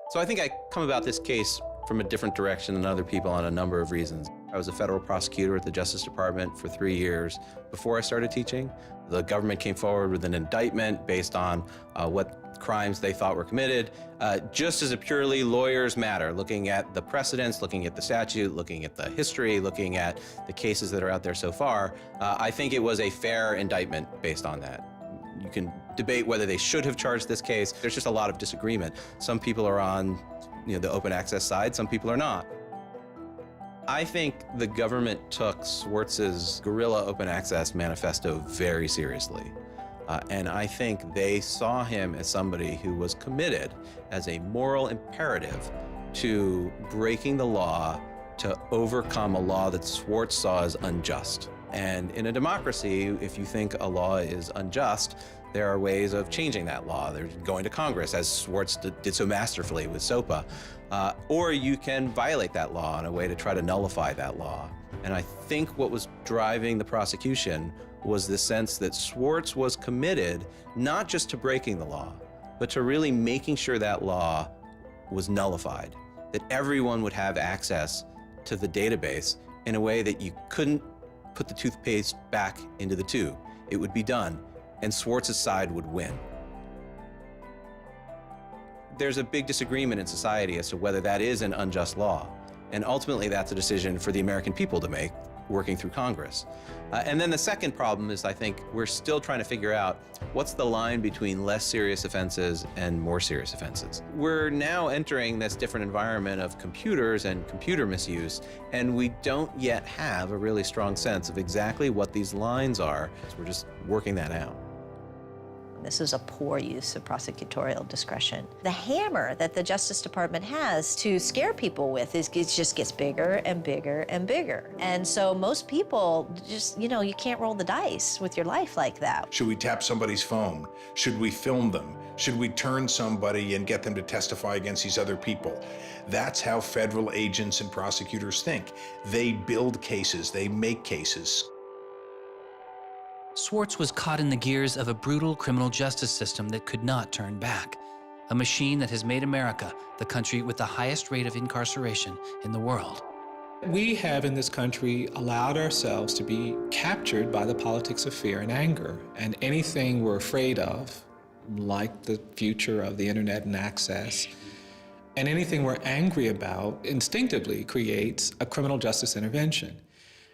So I think I come about this case from a different direction than other people on a number of reasons. I was a federal prosecutor at the Justice Department for 3 years before I started teaching. The government came forward with an indictment based on what crimes they thought were committed, just as a purely lawyers matter, looking at the precedents, looking at the statute, looking at the history, looking at the cases that are out there so far. I think it was a fair indictment based on that. You can debate whether they should have charged this case. There's just a lot of disagreement. Some people are on the open access side, some people are not. I think the government took Swartz's guerrilla open access manifesto very seriously. And I think they saw him as somebody who was committed as a moral imperative to breaking the law to overcome a law that Swartz saw as unjust. And in a democracy, if you think a law is unjust, there are ways of changing that law. There's going to Congress, as Swartz did so masterfully with SOPA. Or you can violate that law in a way to try to nullify that law. And I think what was driving the prosecution was the sense that Swartz was committed not just to breaking the law, but to really making sure that law was nullified, that everyone would have access to the database in a way that you couldn't put the toothpaste back into the tube. It would be done, and Swartz's side would win. There's a big disagreement in society as to whether that is an unjust law, and ultimately that's a decision for the American people to make, working through Congress. And then the second problem is, I think, we're still trying to figure out what's the line between less serious offenses and more serious offenses. We're now entering this different environment of computers and computer misuse, and we don't yet have a really strong sense of exactly what these lines are. So we're just working that out. This is a poor use of prosecutorial discretion. The hammer that the Justice Department has to scare people with it just gets bigger and bigger and bigger. And so most people just, you can't roll the dice with your life like that. Should we tap somebody's phone? Should we film them? Should we turn somebody and get them to testify against these other people? That's how federal agents and prosecutors think. They build cases, they make cases. Swartz was caught in the gears of a brutal criminal justice system that could not turn back. A machine that has made America the country with the highest rate of incarceration in the world. We have in this country allowed ourselves to be captured by the politics of fear and anger. And anything we're afraid of, like the future of the internet and access, and anything we're angry about instinctively creates a criminal justice intervention.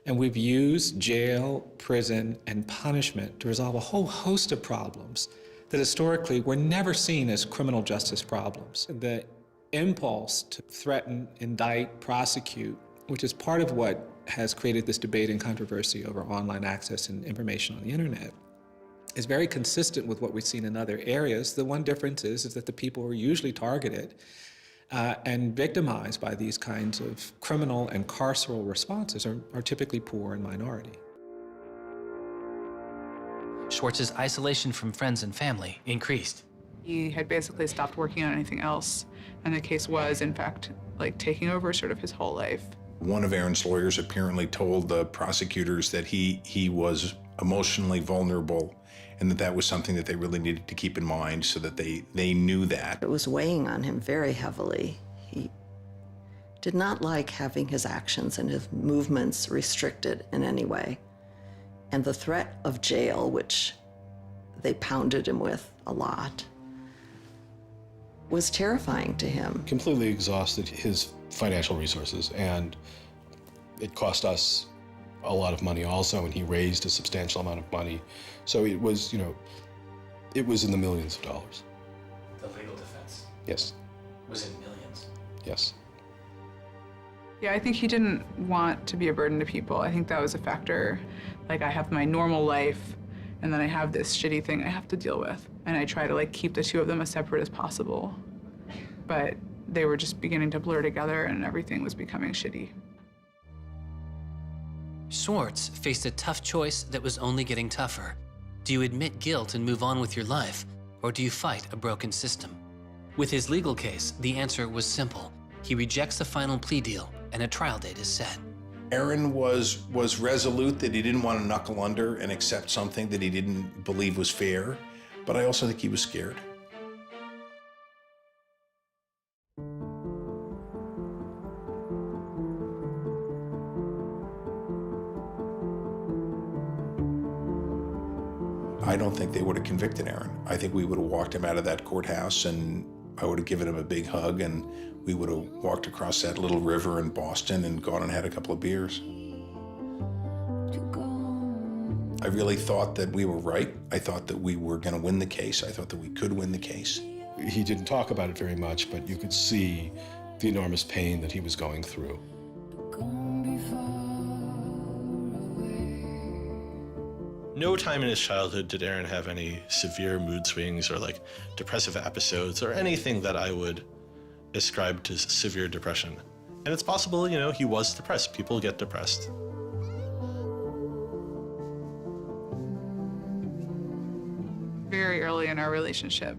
And we've used jail, prison, and punishment to resolve a whole host of problems that historically were never seen as criminal justice problems. The impulse to threaten, indict, prosecute, which is part of what has created this debate and controversy over online access and information on the internet, is very consistent with what we've seen in other areas. The one difference is that the people who are usually targeted and victimized by these kinds of criminal and carceral responses are typically poor and minority. Swartz's isolation from friends and family increased. He had basically stopped working on anything else, and the case was, in fact, like taking over sort of his whole life. One of Aaron's lawyers apparently told the prosecutors that he was emotionally vulnerable and that was something that they really needed to keep in mind so that they knew that. It was weighing on him very heavily. He did not like having his actions and his movements restricted in any way. And the threat of jail, which they pounded him with a lot, was terrifying to him. Completely exhausted his financial resources, and it cost us a lot of money also, and he raised a substantial amount of money. So it was, it was in the millions of dollars. The legal defense Yes, was in millions. yes. Yeah, I think he didn't want to be a burden to people. I think that was a factor. Like, I have my normal life, and then I have this shitty thing I have to deal with. And I try to, like, keep the two of them as separate as possible. But they were just beginning to blur together, and everything was becoming shitty. Swartz faced a tough choice that was only getting tougher. Do you admit guilt and move on with your life, or do you fight a broken system? With his legal case, the answer was simple. He rejects the final plea deal, and a trial date is set. Aaron was resolute that he didn't want to knuckle under and accept something that he didn't believe was fair, but I also think he was scared. I don't think they would have convicted Aaron. I think we would have walked him out of that courthouse, and I would have given him a big hug, and we would have walked across that little river in Boston and gone and had a couple of beers. I really thought that we were right. I thought that we were going to win the case. I thought that we could win the case. He didn't talk about it very much, but you could see the enormous pain that he was going through. No time in his childhood did Aaron have any severe mood swings or like depressive episodes or anything that I would ascribe to severe depression. And it's possible, he was depressed. People get depressed. Very early in our relationship,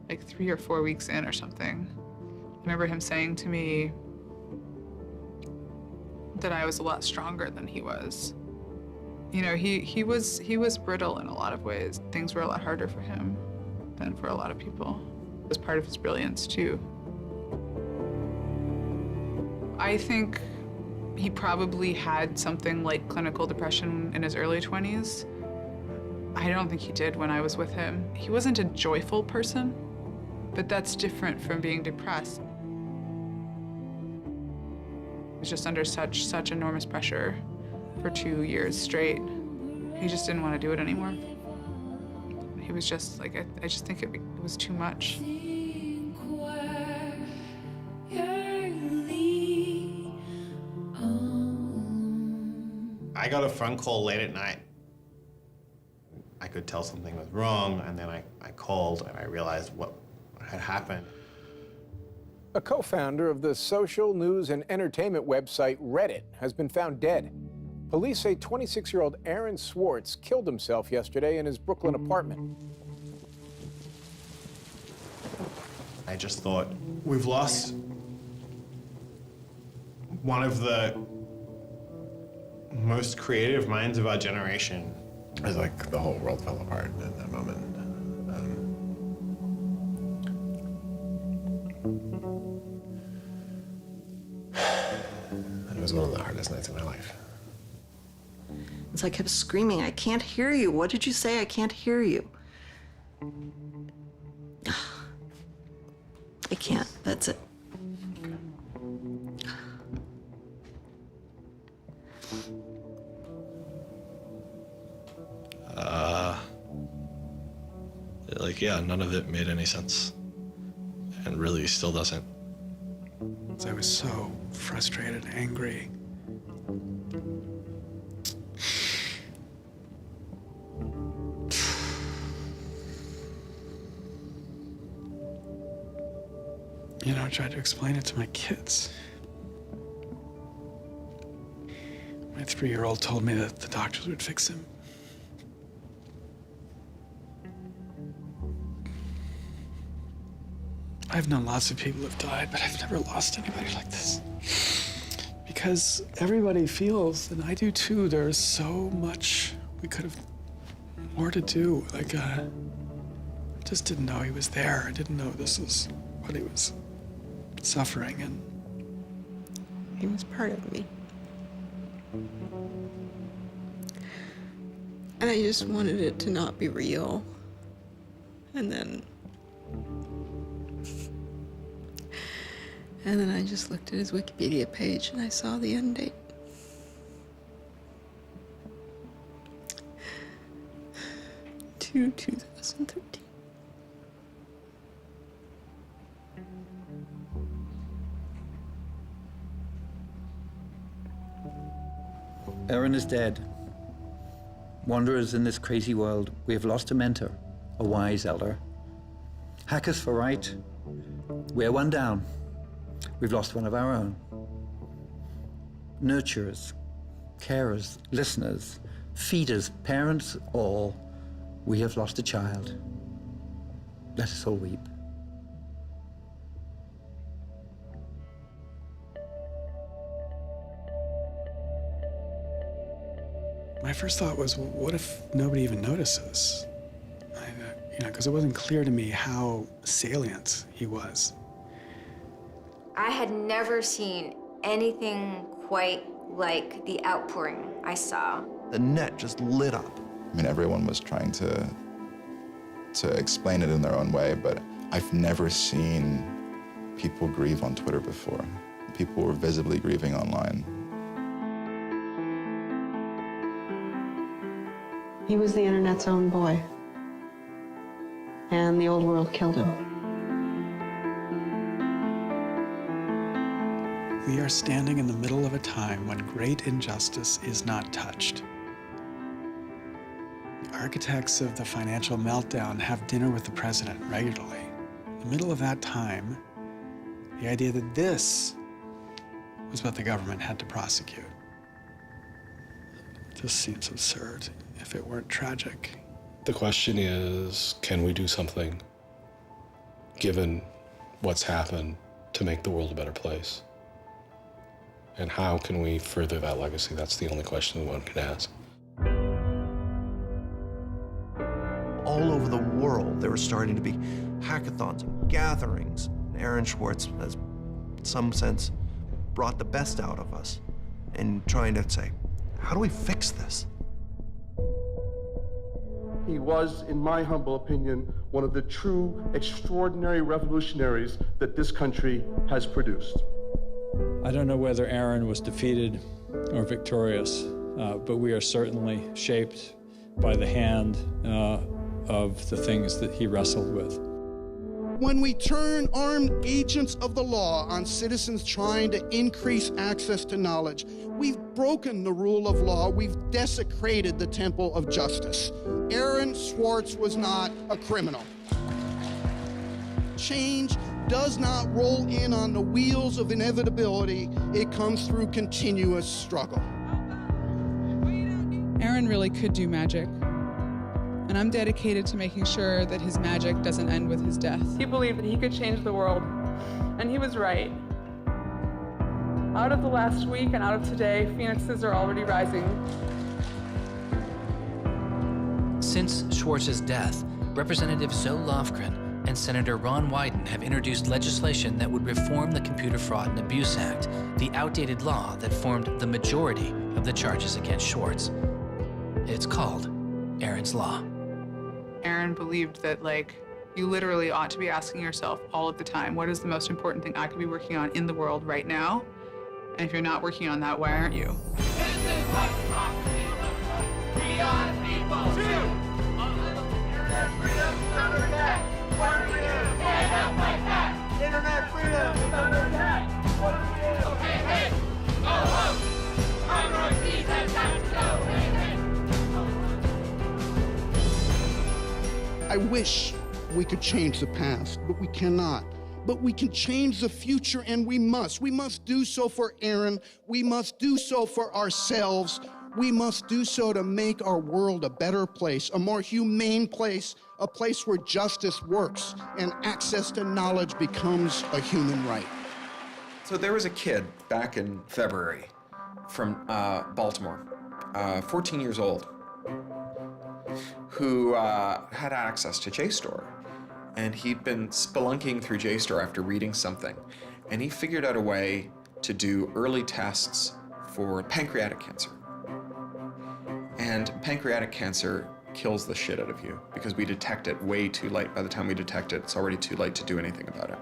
like 3 or 4 weeks in or something, I remember him saying to me that I was a lot stronger than he was. He was brittle in a lot of ways. Things were a lot harder for him than for a lot of people. It was part of his brilliance, too. I think he probably had something like clinical depression in his early 20s. I don't think he did when I was with him. He wasn't a joyful person, but that's different from being depressed. He was just under such enormous pressure for 2 years straight. He just didn't want to do it anymore. He was just like, I just think it was too much. I got a phone call late at night. I could tell something was wrong, and then I called and I realized what had happened. A co-founder of the social news and entertainment website Reddit has been found dead. Police say 26-year-old Aaron Swartz killed himself yesterday in his Brooklyn apartment. I just thought, we've lost one of the most creative minds of our generation. It was like the whole world fell apart in that moment. It was one of the hardest nights of my life. So I kept screaming, I can't hear you. What did you say? I can't hear you. I can't, that's it. None of it made any sense. And really still doesn't. I was so frustrated, angry. I tried to explain it to my kids. My 3-year-old told me that the doctors would fix him. I've known lots of people who've died, but I've never lost anybody like this. Because everybody feels, and I do too, there's so much we could have more to do. Like, I just didn't know he was there. I didn't know this was what he was suffering, and he was part of me. And I just wanted it to not be real. And then I just looked at his Wikipedia page and I saw the end date. To 2013. Aaron is dead. Wanderers in this crazy world, we have lost a mentor, a wise elder. Hackers for right, we're one down. We've lost one of our own. Nurturers, carers, listeners, feeders, parents, all, we have lost a child. Let us all weep. my first thought was, well, what if nobody even notices? Because it wasn't clear to me how salient he was. I had never seen anything quite like the outpouring I saw. The net just lit up. I mean, everyone was trying to explain it in their own way, but I've never seen people grieve on Twitter before. People were visibly grieving online. He was the internet's own boy. And the old world killed him. We are standing in the middle of a time when great injustice is not touched. The architects of the financial meltdown have dinner with the president regularly. In the middle of that time, the idea that this was what the government had to prosecute just seems absurd if it weren't tragic. The question is, can we do something, given what's happened, to make the world a better place? And how can we further that legacy? That's the only question one can ask. All over the world, there were starting to be hackathons and gatherings. And Aaron Swartz has, in some sense, brought the best out of us in trying to say, how do we fix this? He was, in my humble opinion, one of the true extraordinary revolutionaries that this country has produced. I don't know whether Aaron was defeated or victorious, but we are certainly shaped by the hand of the things that he wrestled with. When we turn armed agents of the law on citizens trying to increase access to knowledge, we've broken the rule of law, we've desecrated the temple of justice. Aaron Swartz was not a criminal. Change does not roll in on the wheels of inevitability, it comes through continuous struggle. Aaron really could do magic. And I'm dedicated to making sure that his magic doesn't end with his death. He believed that he could change the world, and he was right. Out of the last week and out of today, phoenixes are already rising. Since Swartz's death, Representative Zoe Lofgren and Senator Ron Wyden have introduced legislation that would reform the Computer Fraud and Abuse Act, the outdated law that formed the majority of the charges against Swartz. It's called Aaron's Law. Aaron believed that, you literally ought to be asking yourself all of the time, what is the most important thing I could be working on in the world right now? And if you're not working on that, why aren't you? Internet freedom is under attack. What do we do? Hey, hey, go home. Our Northeast has got to go. Hey, hey. I wish we could change the past, but we cannot. but we can change the future, and we must. We must do so for Aaron. We must do so for ourselves. We must do so to make our world a better place, a more humane place, a place where justice works and access to knowledge becomes a human right. So there was a kid back in February from Baltimore, 14 years old, who had access to JSTOR. And he'd been spelunking through JSTOR after reading something. And he figured out a way to do early tests for pancreatic cancer. And pancreatic cancer kills the shit out of you because we detect it way too late. By the time we detect it, it's already too late to do anything about it.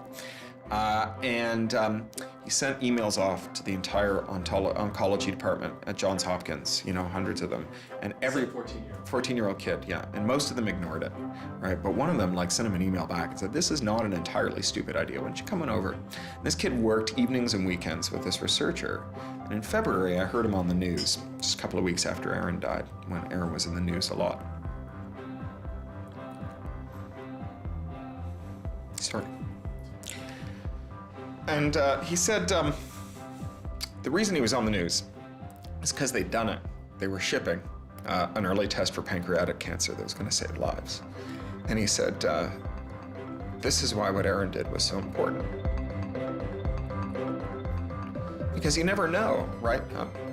He sent emails off to the entire oncology department at Johns Hopkins, you know, hundreds of them. And every 14-year-old kid, yeah. And most of them ignored it, right? But one of them sent him an email back and said, this is not an entirely stupid idea. Why don't you come on over? And this kid worked evenings and weekends with this researcher. And in February, I heard him on the news, just a couple of weeks after Aaron died, when Aaron was in the news a lot. Sorry. And he said the reason he was on the news is because they'd done it. They were shipping an early test for pancreatic cancer that was going to save lives. And he said, this is why what Aaron did was so important. Because you never know, right?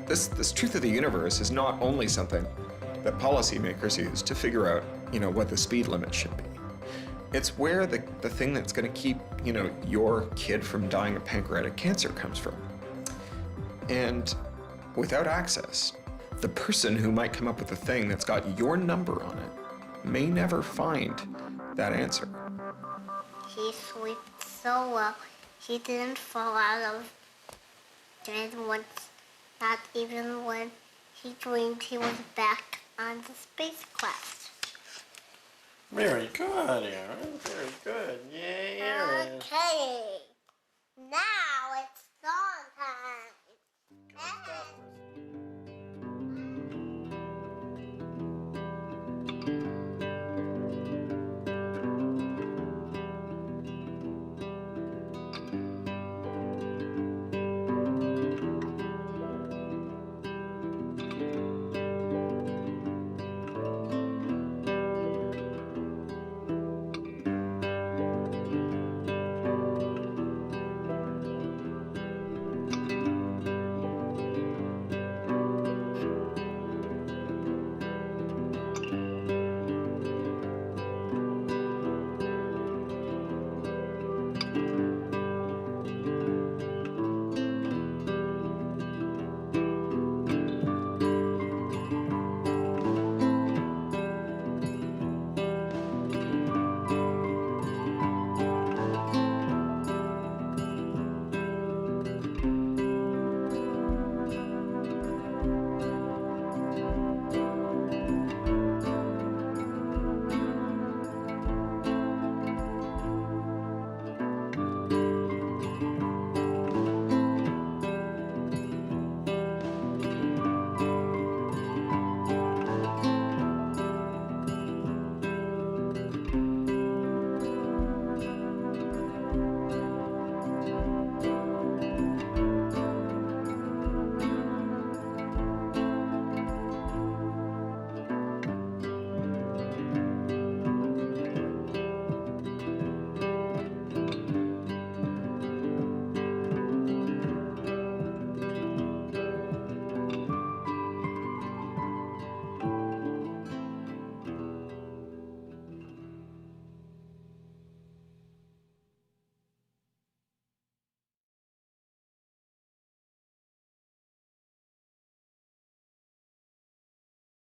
This truth of the universe is not only something that policymakers use to figure out, you know, what the speed limit should be. It's where the thing that's going to keep, you know, your kid from dying of pancreatic cancer comes from. And without access, the person who might come up with the thing that's got your number on it may never find that answer. He slept so well, he didn't fall out of bed once, not even when he dreamed he was back on the spacecraft. Very good, Aaron. Very good. Yay, Aaron. Okay. Now it's song time.